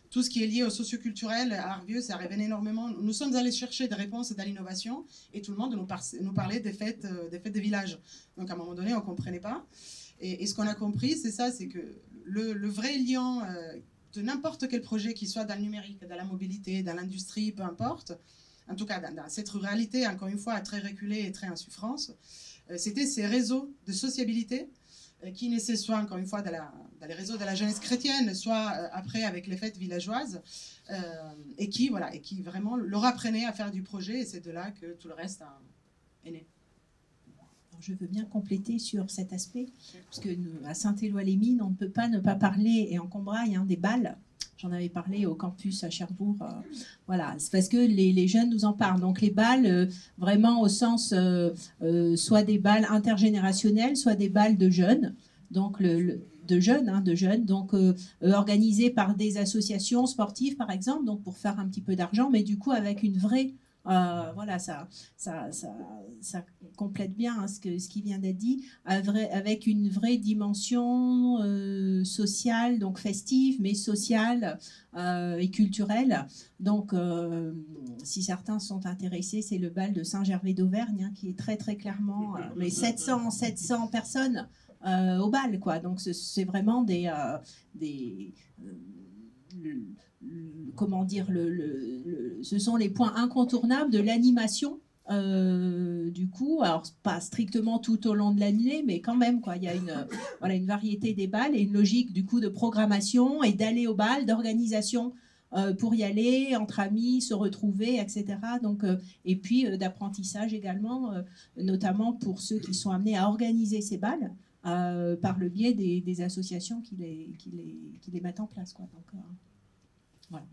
Tout ce qui est lié au socioculturel à Arvieux, ça révèle énormément. Nous sommes allés chercher des réponses dans l'innovation et tout le monde nous parlait des fêtes de village. Donc à un moment donné, on ne comprenait pas. Et ce qu'on a compris, c'est ça, c'est que le vrai lien de n'importe quel projet, qui soit dans le numérique, dans la mobilité, dans l'industrie, peu importe, en tout cas dans cette ruralité, encore une fois, très reculée et très en souffrance, c'était ces réseaux de sociabilité qui naissaient soit, encore une fois, dans les réseaux de la jeunesse chrétienne, soit après avec les fêtes villageoises, et qui vraiment leur apprenaient à faire du projet, et c'est de là que tout le reste est né. Alors, je veux bien compléter sur cet aspect, parce que à Saint-Éloi-les-Mines, on ne peut pas ne pas parler, et en Combrailles, des balles. J'en avais parlé au campus à Cherbourg. Voilà, c'est parce que les jeunes nous en parlent. Donc les balles, vraiment au sens soit des balles intergénérationnelles, soit des balles de jeunes. Donc de jeunes, donc organisées par des associations sportives par exemple, donc pour faire un petit peu d'argent, mais du coup avec une vraie voilà, ça complète bien ce qui vient d'être dit, avec une vraie dimension sociale, donc festive, mais sociale et culturelle. Donc, si certains sont intéressés, c'est le bal de Saint-Gervais d'Auvergne, qui est très très clairement mais 700 personnes au bal, quoi. Donc, c'est vraiment comment dire, ce sont les points incontournables de l'animation, du coup, alors pas strictement tout au long de l'année, mais quand même, quoi. Il y a une variété des bals et une logique du coup de programmation et d'aller au bal, d'organisation pour y aller, entre amis, se retrouver, etc. Donc, et puis d'apprentissage également, notamment pour ceux qui sont amenés à organiser ces bals. Par le biais des associations qui les mettent en place, quoi. Donc, voilà.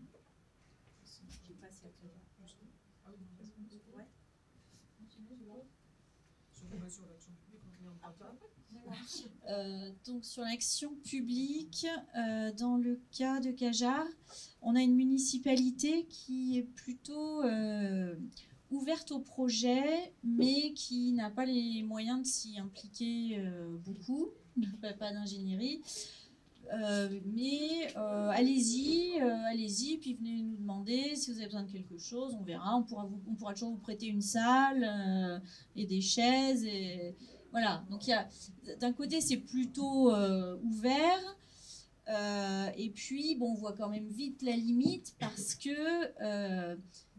Donc sur l'action publique, dans le cas de Cajar, on a une municipalité qui est plutôt ouverte au projet, mais qui n'a pas les moyens de s'y impliquer beaucoup, pas d'ingénierie. Mais allez-y, puis venez nous demander si vous avez besoin de quelque chose, on verra, on pourra toujours vous prêter une salle et des chaises. Et voilà, donc d'un côté c'est plutôt ouvert, et puis bon, on voit quand même vite la limite parce que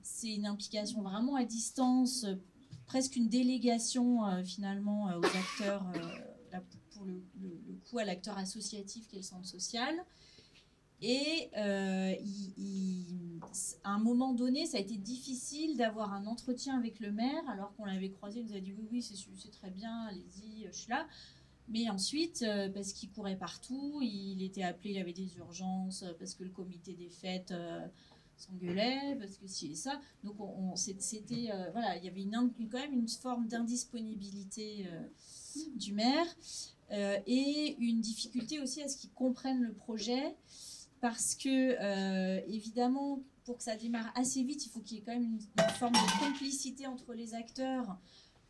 c'est une implication vraiment à distance, presque une délégation finalement aux acteurs, pour le coup à l'acteur associatif qui est le centre social. Et à un moment donné, ça a été difficile d'avoir un entretien avec le maire, alors qu'on l'avait croisé, il nous a dit oui, c'est très bien, allez-y, je suis là. Mais ensuite, parce qu'il courait partout, il était appelé, il avait des urgences, parce que le comité des fêtes s'engueulait, parce que ci et ça. Donc c'était, voilà, il y avait quand même une forme d'indisponibilité du maire, et une difficulté aussi à ce qu'ils comprennent le projet, parce que évidemment, pour que ça démarre assez vite, il faut qu'il y ait quand même une forme de complicité entre les acteurs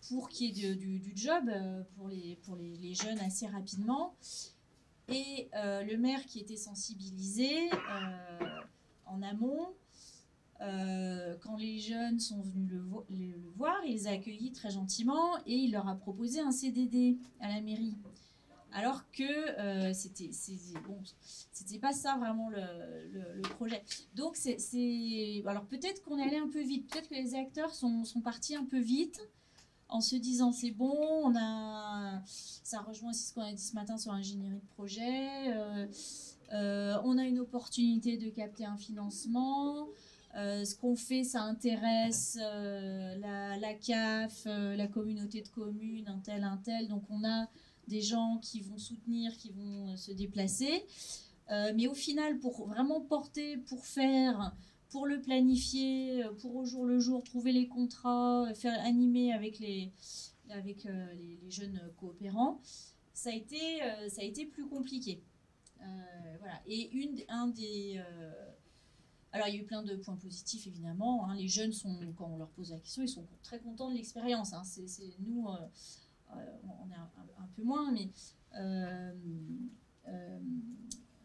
pour qu'il y ait du job pour les jeunes assez rapidement. Et le maire qui était sensibilisé en amont, quand les jeunes sont venus le voir, il les a accueillis très gentiment et il leur a proposé un CDD à la mairie. Alors que c'était pas ça vraiment le projet. Donc alors peut-être qu'on est allé un peu vite, peut-être que les acteurs sont partis un peu vite en se disant c'est bon, ça rejoint aussi ce qu'on a dit ce matin sur l'ingénierie de projet, on a une opportunité de capter un financement, ce qu'on fait ça intéresse la CAF, la communauté de communes, un tel, donc on a des gens qui vont soutenir, qui vont se déplacer. Mais au final, pour vraiment porter, pour faire, pour le planifier, pour au jour le jour, trouver les contrats, faire animer avec les jeunes coopérants, ça a été plus compliqué. Voilà. Et alors, il y a eu plein de points positifs, évidemment. Hein. Les jeunes, quand on leur pose la question, ils sont très contents de l'expérience. Hein. Nous... on est un peu moins, mais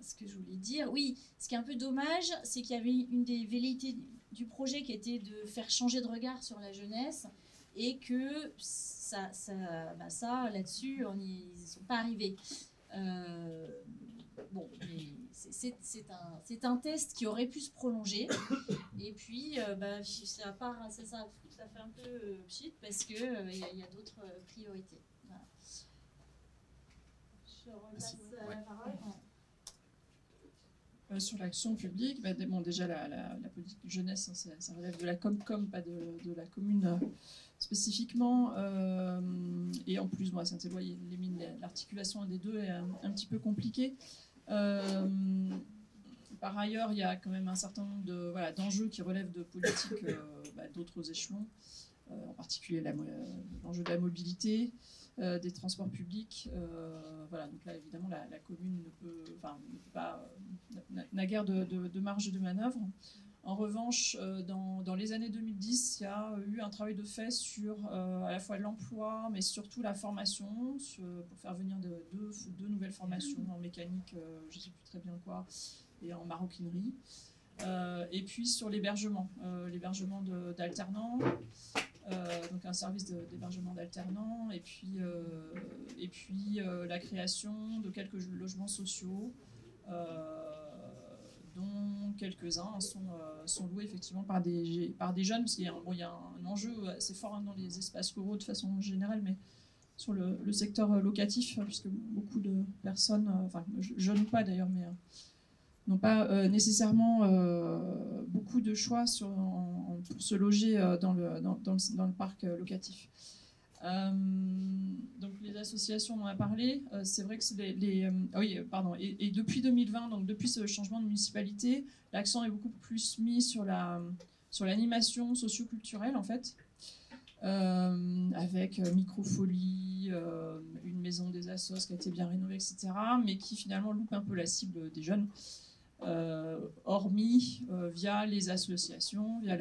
ce que je voulais dire, oui, ce qui est un peu dommage, c'est qu'il y avait une des velléités du projet qui était de faire changer de regard sur la jeunesse, et que ça là-dessus, ils n'y sont pas arrivés. Bon, mais c'est un test qui aurait pu se prolonger, et puis ça fait un peu pchit parce que il y a d'autres priorités. Voilà. Je repasse la parole. Sur l'action publique, déjà la politique jeunesse, hein, ça relève de la Comcom, pas de la commune spécifiquement. Et en plus, Saint-Éloi-les-Mines, l'articulation des deux est un petit peu compliquée. Par ailleurs, il y a quand même un certain nombre d'enjeux qui relèvent de politiques d'autres échelons, en particulier l'enjeu de la mobilité, des transports publics. Donc là, évidemment, la commune n'a guère de marge de manœuvre. En revanche, dans les années 2010, il y a eu un travail de fait sur à la fois l'emploi, mais surtout la formation, pour faire venir deux nouvelles formations en mécanique, je ne sais plus très bien quoi, et en maroquinerie. Et puis sur l'hébergement d'alternants, donc un service d'hébergement d'alternants, et puis la création de quelques logements sociaux, dont quelques-uns sont loués effectivement par des jeunes, parce qu'il y a un enjeu assez fort dans les espaces ruraux de façon générale, mais sur le secteur locatif, puisque beaucoup de personnes, jeunes ou pas d'ailleurs, mais n'ont pas nécessairement beaucoup de choix pour se loger dans le parc locatif. Donc les associations, on en a parlé. C'est vrai que c'est et depuis 2020, donc depuis ce changement de municipalité, l'accent est beaucoup plus mis sur l'animation socio-culturelle en fait, avec Microfolie, une maison des assos qui a été bien rénovée, etc., mais qui finalement loupe un peu la cible des jeunes. Hormis via les associations, via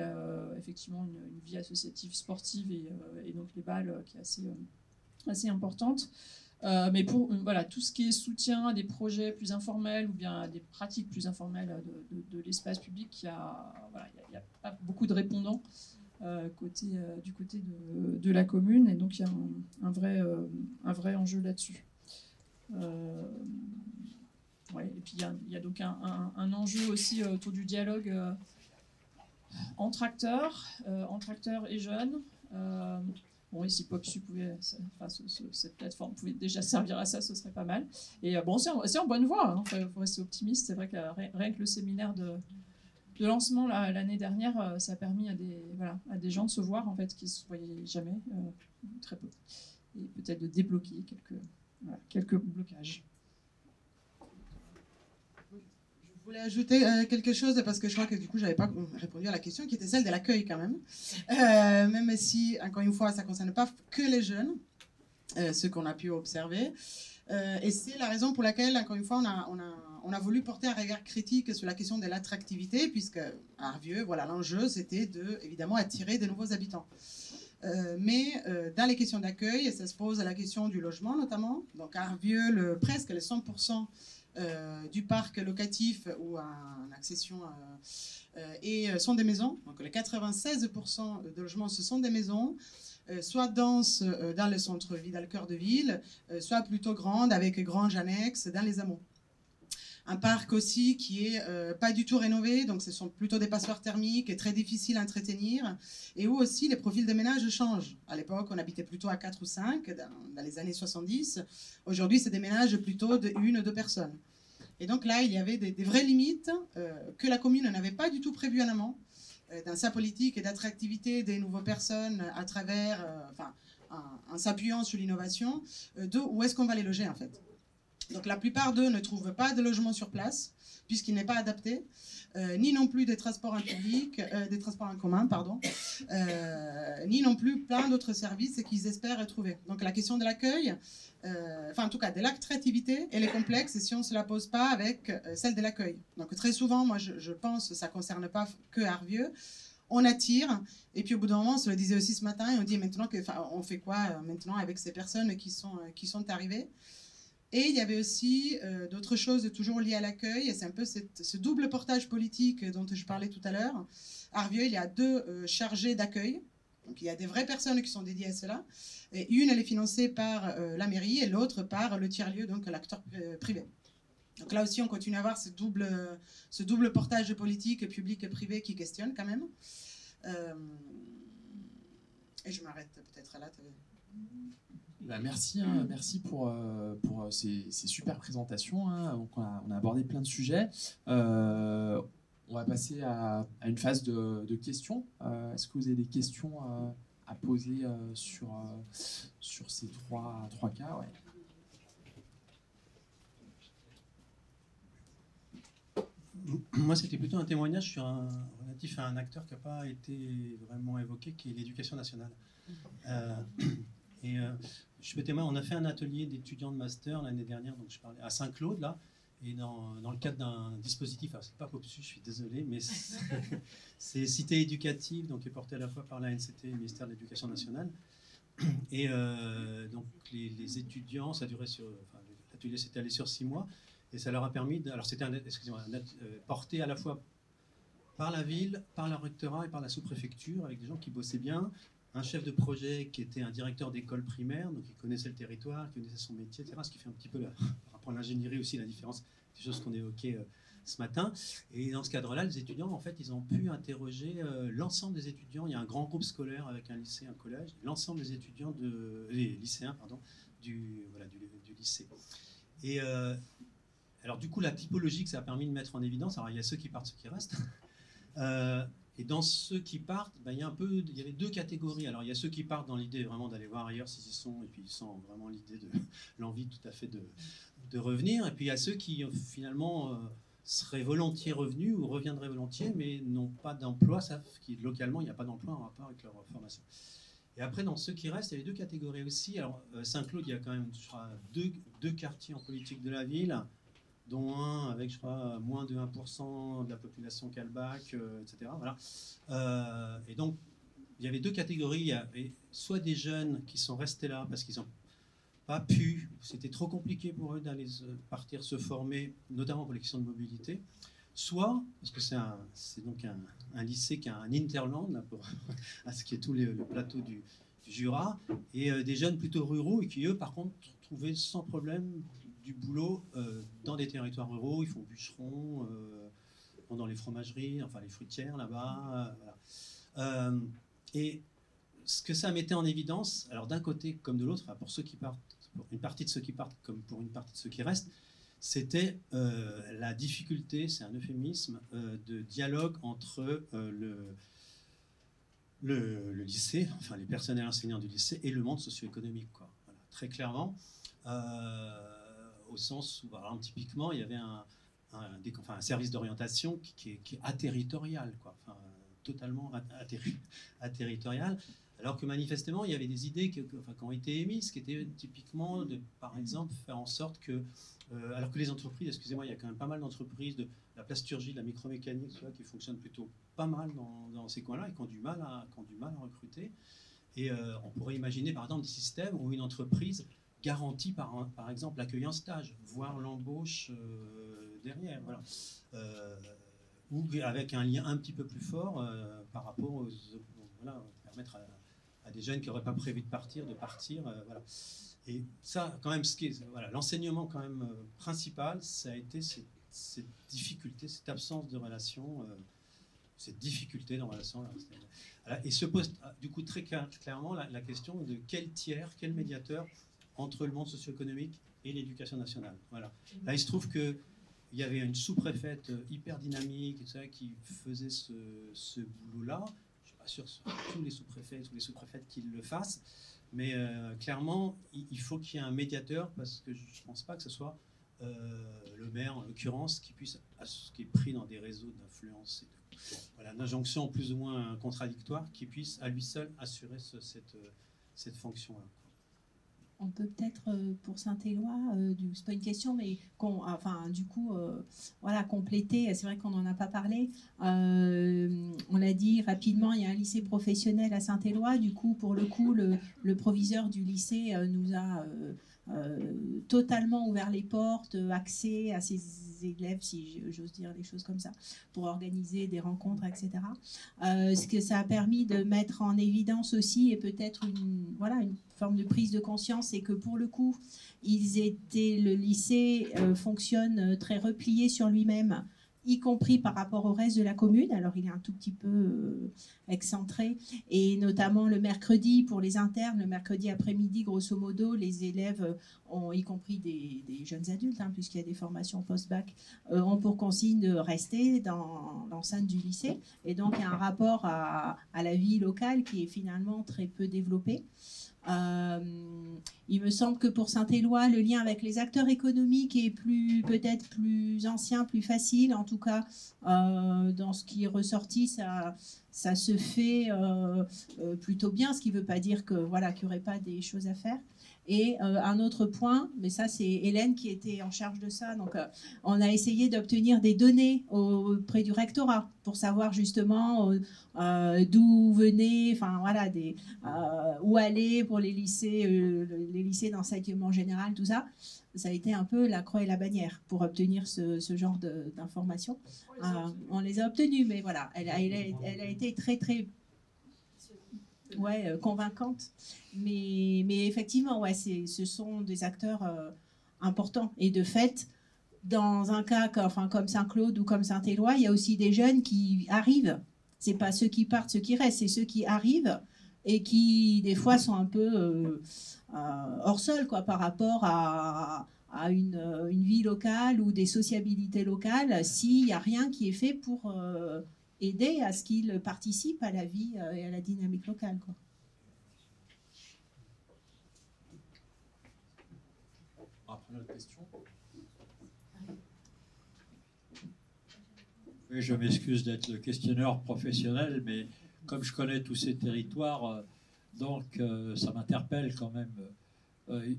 effectivement une vie associative sportive et donc les balles qui est assez importante. Mais pour voilà, tout ce qui est soutien à des projets plus informels ou bien à des pratiques plus informelles de l'espace public, il y a pas beaucoup de répondants du côté de la commune, et donc il y a un vrai enjeu là-dessus. Ouais, et puis il y a donc un enjeu aussi autour du dialogue entre acteurs et jeunes. Bon, ici PopSu pouvait, enfin, cette plateforme pouvait déjà servir à ça, ce serait pas mal. Et bon, c'est en bonne voie, hein. Faut rester optimiste. C'est vrai que rien que le séminaire de lancement l'année dernière, ça a permis à des gens de se voir en fait qui se voyaient jamais, très peu, et peut-être de débloquer quelques blocages. Je voulais ajouter quelque chose parce que je crois que du coup j'avais pas répondu à la question qui était celle de l'accueil quand même. Même si encore une fois ça concerne pas que les jeunes, ce qu'on a pu observer. Et c'est la raison pour laquelle encore une fois on a voulu porter un regard critique sur la question de l'attractivité, puisque à Arvieux, voilà, l'enjeu c'était de évidemment attirer de nouveaux habitants. Mais dans les questions d'accueil, ça se pose à la question du logement notamment. Donc à Arvieux, presque les 100% du parc locatif ou en accession sont des maisons. Donc les 96% de logements, ce sont des maisons, soit denses dans le centre-ville, dans le cœur de ville, soit plutôt grandes avec granges annexes dans les hameaux. Un parc aussi qui est pas du tout rénové, donc ce sont plutôt des passoires thermiques et très difficiles à entretenir, et où aussi les profils des ménages changent. À l'époque, on habitait plutôt à 4 ou 5, dans les années 70. Aujourd'hui, c'est des ménages plutôt de 1 ou 2 personnes. Et donc là, il y avait des vraies limites que la commune n'avait pas du tout prévues en amont, dans sa politique d'attractivité des nouvelles personnes à travers, en s'appuyant sur l'innovation, de où est-ce qu'on va les loger en fait. Donc la plupart d'eux ne trouvent pas de logement sur place, puisqu'il n'est pas adapté, ni non plus des transports en public, des transports en commun, pardon, ni non plus plein d'autres services qu'ils espèrent trouver. Donc la question de l'accueil, en tout cas de l'attractivité, elle est complexe si on ne se la pose pas avec celle de l'accueil. Donc très souvent, moi je pense que ça ne concerne pas que Arvieux, on attire, et puis au bout d'un moment, on se le disait aussi ce matin, et on dit maintenant on fait quoi maintenant avec ces personnes qui sont arrivées. Et il y avait aussi d'autres choses toujours liées à l'accueil, et c'est un peu ce double portage politique dont je parlais tout à l'heure. À Arvieux, il y a 2 chargés d'accueil, donc il y a des vraies personnes qui sont dédiées à cela, et une, elle est financée par la mairie, et l'autre par le tiers-lieu, donc l'acteur privé. Donc là aussi, on continue à avoir ce double portage politique, public et privé qui questionne quand même. Et je m'arrête peut-être là. Merci pour ces super présentations. Donc on a abordé plein de sujets. On va passer à une phase de questions. Est-ce que vous avez des questions à poser sur ces trois cas? Ouais. Moi, c'était plutôt un témoignage relatif à un acteur qui n'a pas été vraiment évoqué, qui est l'éducation nationale. Je peux témoigner, on a fait un atelier d'étudiants de master l'année dernière, donc je parlais à Saint-Claude, là, et dans le cadre d'un dispositif, alors c'est pas PopSu, je suis désolé, mais c'est Cité éducative, donc qui est porté à la fois par la NCT et le ministère de l'Éducation nationale. Et donc les étudiants, l'atelier s'est allé sur 6 mois, et ça leur a permis, alors c'était porté à la fois par la ville, par le rectorat et par la sous-préfecture, avec des gens qui bossaient bien, un chef de projet qui était un directeur d'école primaire, donc il connaissait le territoire, qui connaissait son métier, etc. Ce qui fait un petit peu, par rapport à l'ingénierie aussi, la différence des choses qu'on évoquait ce matin. Et dans ce cadre-là, les étudiants, en fait, ils ont pu interroger l'ensemble des étudiants. Il y a un grand groupe scolaire avec un lycée, un collège, l'ensemble des étudiants, les lycéens, pardon, du lycée. Et alors du coup, la typologie que ça a permis de mettre en évidence, alors il y a ceux qui partent, ceux qui restent. Et dans ceux qui partent, il y avait 2 catégories. Alors il y a ceux qui partent dans l'idée vraiment d'aller voir ailleurs s'ils y sont, et puis ils sentent vraiment l'envie tout à fait de revenir. Et puis il y a ceux qui finalement seraient volontiers revenus ou reviendraient volontiers, mais n'ont pas d'emploi, savent que localement il n'y a pas d'emploi en rapport avec leur formation. Et après, dans ceux qui restent, il y a les 2 catégories aussi. Alors Saint-Claude, il y a quand même, je crois, deux quartiers en politique de la ville, dont un avec, je crois, moins de 1% de la population qui a le bac, etc. Voilà. Et donc, il y avait 2 catégories. Il y avait soit des jeunes qui sont restés là parce qu'ils ont pas pu, c'était trop compliqué pour eux d'aller partir se former, notamment pour les questions de mobilité, soit, parce que c'est donc un lycée qui a un hinterland, là, pour, à ce qui est tout le plateau du Jura, et des jeunes plutôt ruraux, et qui, eux, par contre, trouvaient sans problème du boulot dans des territoires ruraux. Ils font bûcherons, dans les fromageries, enfin les fruitières là-bas. Voilà. Et ce que ça mettait en évidence, alors d'un côté comme de l'autre, pour ceux qui partent, pour une partie de ceux qui partent comme pour une partie de ceux qui restent, c'était la difficulté, c'est un euphémisme, de dialogue entre le lycée, enfin les personnels enseignants du lycée et le monde socio-économique, quoi. Voilà, très clairement, au sens où, alors, typiquement, il y avait un service d'orientation qui est aterritorial, quoi. Enfin, totalement aterritorial, alors que manifestement, il y avait des idées qui ont été émises, qui étaient typiquement de, par exemple, faire en sorte que, alors que les entreprises, excusez-moi, il y a quand même pas mal d'entreprises de la plasturgie, de la micromécanique, qui fonctionnent plutôt pas mal dans ces coins-là et qui ont du mal à recruter. Et on pourrait imaginer, par exemple, des systèmes où une entreprise garantit, par exemple, l'accueil en stage, voire l'embauche derrière. Voilà. Ou avec un lien un petit peu plus fort par rapport voilà, permettre à des jeunes qui n'auraient pas prévu de partir, voilà. Et ça, quand même, voilà, l'enseignement quand même principal, ça a été cette difficulté, cette absence de relation, cette difficulté dans la relation. Voilà. Et se pose du coup très clairement la question de quel tiers, quel médiateur entre le monde socio-économique et l'éducation nationale. Voilà. Là, il se trouve que il y avait une sous-préfète hyper dynamique qui faisait ce boulot-là. Je ne suis pas sûr que ce soit tous les sous-préfets, tous les sous-préfètes qui le fassent, mais clairement, il faut qu'il y ait un médiateur, parce que je ne pense pas que ce soit le maire, en l'occurrence, qui est pris dans des réseaux d'influence. Voilà, une injonction plus ou moins contradictoire qui puisse à lui seul assurer cette fonction-là. On peut peut-être, pour Saint-Éloi, c'est pas une question, mais voilà, compléter. C'est vrai qu'on n'en a pas parlé. On l'a dit rapidement, il y a un lycée professionnel à Saint-Éloi. Du coup, pour le coup, le proviseur du lycée nous a totalement ouvert les portes, accès à ses élèves, si j'ose dire des choses comme ça, pour organiser des rencontres, etc. Ce que ça a permis de mettre en évidence aussi, et peut-être une forme de prise de conscience, c'est que pour le coup, le lycée fonctionne très replié sur lui-même, y compris par rapport au reste de la commune. Alors, il est un tout petit peu excentré. Et notamment le mercredi, pour les internes, le mercredi après-midi, grosso modo, les élèves, y compris des jeunes adultes, puisqu'il y a des formations post-bac, ont pour consigne de rester dans l'enceinte du lycée. Et donc, il y a un rapport à la vie locale qui est finalement très peu développé. Il me semble que pour Saint-Éloi, le lien avec les acteurs économiques est peut-être plus ancien, plus facile. En tout cas, dans ce qui est ressorti, ça se fait plutôt bien, ce qui ne veut pas dire qu'il n'y aurait pas des choses à faire. Et un autre point, mais ça c'est Hélène qui était en charge de ça, donc on a essayé d'obtenir des données auprès du rectorat pour savoir justement d'où venaient, enfin voilà, où aller pour les lycées d'enseignement général, tout ça. Ça a été un peu la croix et la bannière pour obtenir ce genre d'informations. On les a obtenues, mais voilà, elle a été très très convaincante. Mais effectivement, ce sont des acteurs importants. Et de fait, dans un cas comme Saint-Claude ou comme Saint-Éloi, il y a aussi des jeunes qui arrivent. Ce n'est pas ceux qui partent, ceux qui restent, c'est ceux qui arrivent et qui, des fois, sont un peu hors sol par rapport à une vie locale ou des sociabilités locales, s'il n'y a rien qui est fait pour aider à ce qu'ils participent à la vie et à la dynamique locale, quoi. Après notre question. Oui, je m'excuse d'être le questionneur professionnel, mais comme je connais tous ces territoires, ça m'interpelle quand même.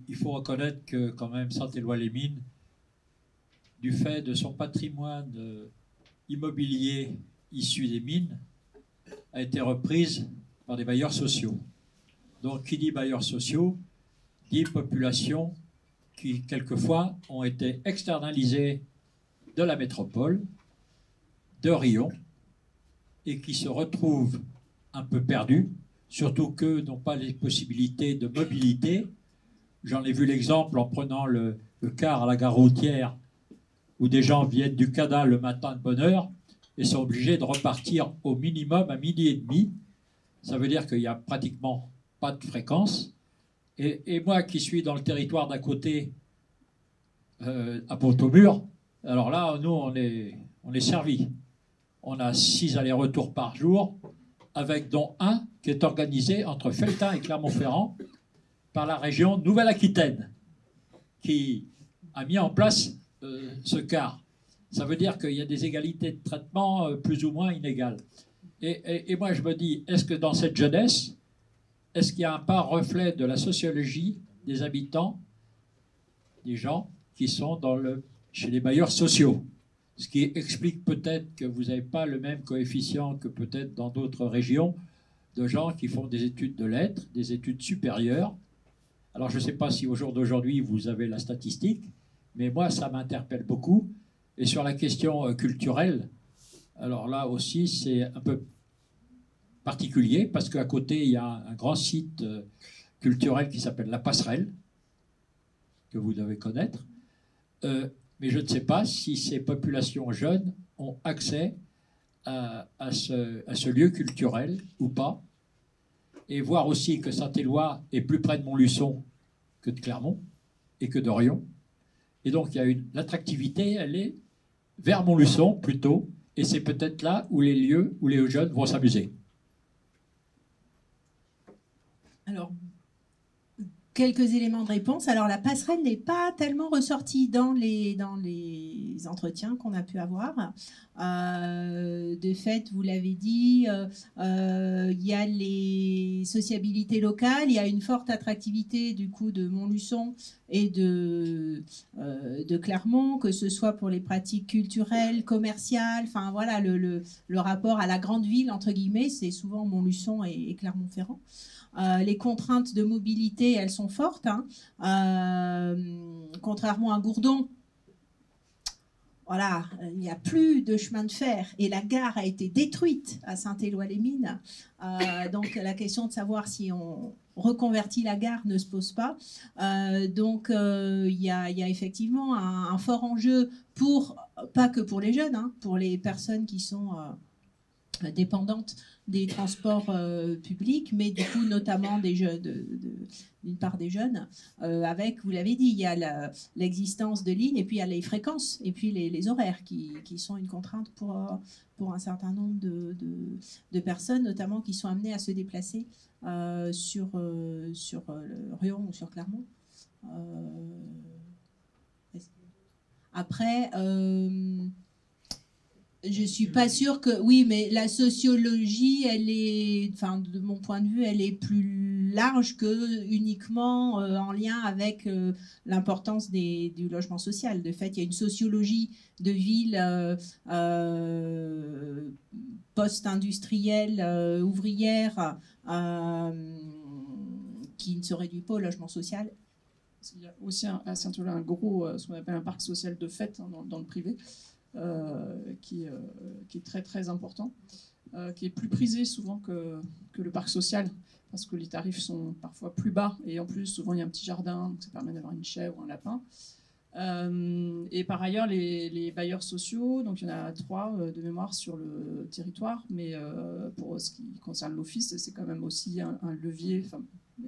Il faut reconnaître que quand même Saint-Éloi-les-Mines, du fait de son patrimoine immobilier issu des mines, a été reprise par des bailleurs sociaux. Donc, qui dit bailleurs sociaux dit populations qui, quelquefois, ont été externalisées de la métropole, de Riom, et qui se retrouvent un peu perdus, surtout qu'eux n'ont pas les possibilités de mobilité. J'en ai vu l'exemple en prenant le car à la gare routière, où des gens viennent du Canada le matin de bonne heure et sont obligés de repartir au minimum à 12h30. Ça veut dire qu'il n'y a pratiquement pas de fréquence. Et moi qui suis dans le territoire d'à côté, à Pont-au-Mur, alors là, nous, on est servis. On a 6 allers-retours par jour, avec dont un qui est organisé entre Felletin et Clermont-Ferrand par la région Nouvelle-Aquitaine, qui a mis en place ce car. Ça veut dire qu'il y a des égalités de traitement plus ou moins inégales. Et moi, je me dis, est-ce que dans cette jeunesse, est-ce qu'il y a un pas reflet de la sociologie des habitants, des gens qui sont chez les bailleurs sociaux? Ce qui explique peut-être que vous n'avez pas le même coefficient que peut-être dans d'autres régions de gens qui font des études de lettres, des études supérieures. Alors, je ne sais pas si au jour d'aujourd'hui, vous avez la statistique, mais moi, ça m'interpelle beaucoup. Et sur la question culturelle, alors là aussi, c'est un peu particulier, parce qu'à côté, il y a un grand site culturel qui s'appelle La Passerelle, que vous devez connaître. Mais je ne sais pas si ces populations jeunes ont accès à ce lieu culturel ou pas. Et voir aussi que Saint-Éloi est plus près de Montluçon que de Clermont et que d'Orion. Et donc, l'attractivité, elle est vers Montluçon plutôt, et c'est peut-être là où les jeunes vont s'amuser. Alors, quelques éléments de réponse. Alors, la passerelle n'est pas tellement ressortie dans les entretiens qu'on a pu avoir. De fait, vous l'avez dit, il y a les sociabilités locales, il y a une forte attractivité du coup de Montluçon et de Clermont, que ce soit pour les pratiques culturelles, commerciales, enfin voilà, le rapport à la grande ville, entre guillemets, c'est souvent Montluçon et Clermont-Ferrand. Les contraintes de mobilité, elles sont fortes. Contrairement à Gourdon, voilà, il n'y a plus de chemin de fer et la gare a été détruite à Saint-Éloi-les-Mines. Donc la question de savoir si on reconvertit la gare ne se pose pas. Donc il y a effectivement un fort enjeu pas que pour les jeunes, pour les personnes qui sont dépendantes des transports publics, mais du coup notamment d'une part des jeunes, avec, vous l'avez dit, il y a l'existence de lignes, et puis il y a les fréquences, et puis les horaires qui sont une contrainte pour un certain nombre de personnes, notamment qui sont amenées à se déplacer sur Riom ou sur Clermont. Après, je suis pas sûre que... Oui, mais la sociologie, elle est, enfin, de mon point de vue, elle est plus large que uniquement en lien avec l'importance du logement social. De fait, il y a une sociologie de ville post-industrielle, ouvrière, qui ne se réduit pas au logement social. Il y a aussi à Saint-Éloi un gros, ce qu'on appelle un parc social de fait dans le privé. Qui est très très important, qui est plus prisé souvent que le parc social, parce que les tarifs sont parfois plus bas, et en plus souvent il y a un petit jardin, donc ça permet d'avoir une chèvre ou un lapin. Et par ailleurs les bailleurs sociaux, donc il y en a 3 de mémoire sur le territoire, mais pour ce qui concerne l'office, c'est quand même aussi un levier,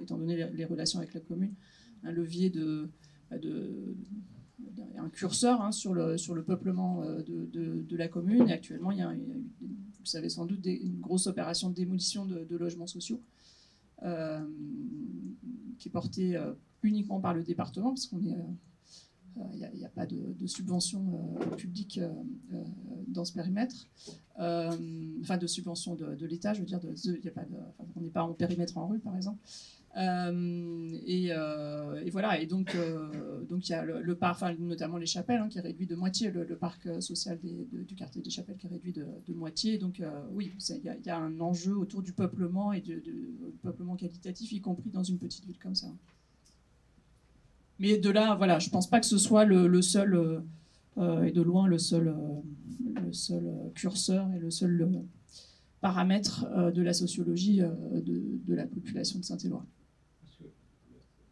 étant donné les relations avec la commune, un levier un curseur sur le peuplement de la commune. Et actuellement, il y a vous le savez sans doute, une grosse opération de démolition de logements sociaux qui est portée uniquement par le département, parce qu'il n'y a pas de subvention publique dans ce périmètre. Enfin, de subvention de l'État, je veux dire, on n'est pas en périmètre en rue, par exemple. Et voilà, et donc il y a le parc, notamment les chapelles, qui est réduit de moitié, le parc social du quartier des Chapelles qui est réduit de moitié. Donc oui, il y a un enjeu autour du peuplement et du peuplement qualitatif, y compris dans une petite ville comme ça. Mais de là, voilà, je pense pas que ce soit le seul, et de loin le seul curseur et le seul paramètre de la sociologie de la population de Saint-Éloi. Parce que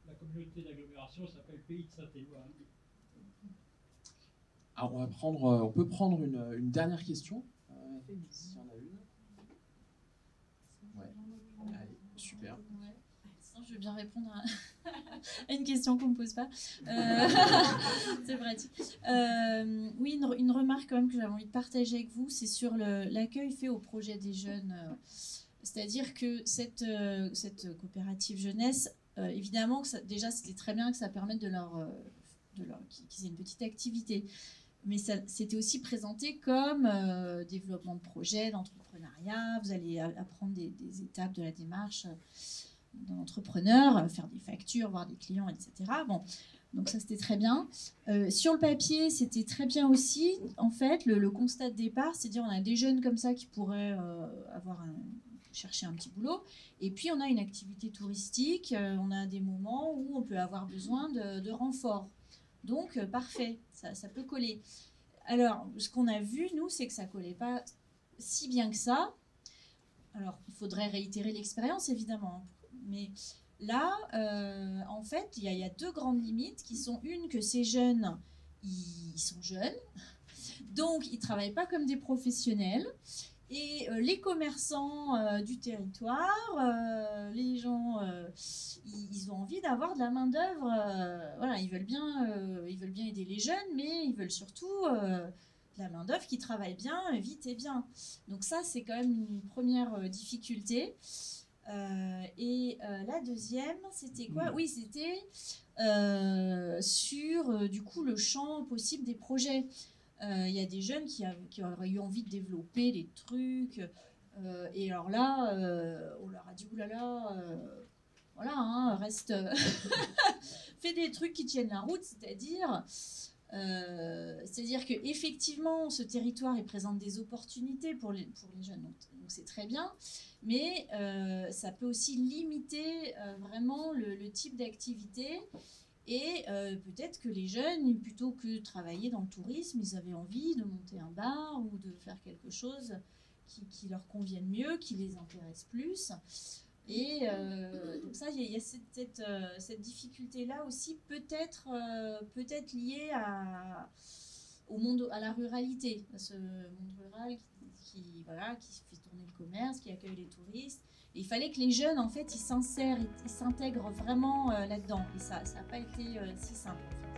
la communauté d'agglomération s'appelle Pays de Saint-Éloi. Alors on peut prendre une dernière question, s'il y en a une. Ouais. Allez, super. Ouais. Sinon, je veux bien répondre à une question qu'on me pose pas. C'est pratique. Oui, une remarque quand même que j'avais envie de partager avec vous, c'est sur l'accueil fait au projet des jeunes. C'est-à-dire que cette coopérative jeunesse, évidemment, que déjà c'était très bien que ça permette qu'ils aient une petite activité. Mais c'était aussi présenté comme développement de projet, d'entrepreneuriat. Vous allez apprendre des étapes de la démarche d'un entrepreneur, faire des factures, voir des clients, etc. Bon, donc ça c'était très bien. Sur le papier, c'était très bien aussi. En fait, le constat de départ, c'est-à-dire on a des jeunes comme ça qui pourraient chercher un petit boulot. Et puis on a une activité touristique, on a des moments où on peut avoir besoin de renforts. Donc, parfait, ça peut coller. Alors, ce qu'on a vu, nous, c'est que ça ne collait pas si bien que ça. Alors, il faudrait réitérer l'expérience, évidemment. Mais là, en fait, il y a deux grandes limites qui sont une, que ces jeunes, ils sont jeunes. Donc, ils ne travaillent pas comme des professionnels. Et les commerçants du territoire, les gens, ils ont envie d'avoir de la main-d'œuvre. Voilà, ils veulent bien aider les jeunes, mais ils veulent surtout de la main-d'œuvre qui travaille bien, vite et bien. Donc, ça, c'est quand même une première difficulté. Et la deuxième, c'était quoi? Oui, c'était sur du coup le champ possible des projets. Il y a des jeunes qui auraient eu envie de développer des trucs. Et alors là, on leur a dit, oulala, voilà, hein, reste... fais des trucs qui tiennent la route, c'est-à-dire qu'effectivement, ce territoire, il présente des opportunités pour les jeunes. Donc c'est très bien. Mais ça peut aussi limiter vraiment le type d'activité. Et peut-être que les jeunes, plutôt que de travailler dans le tourisme, ils avaient envie de monter un bar ou de faire quelque chose qui leur convienne mieux, qui les intéresse plus. Et donc ça, il y a cette difficulté-là aussi, peut-être liée au monde, à la ruralité, à ce monde rural qui fait tourner le commerce, qui accueille les touristes. Et il fallait que les jeunes, en fait, ils s'intègrent vraiment là-dedans. Et ça n'a pas été si simple, en fait.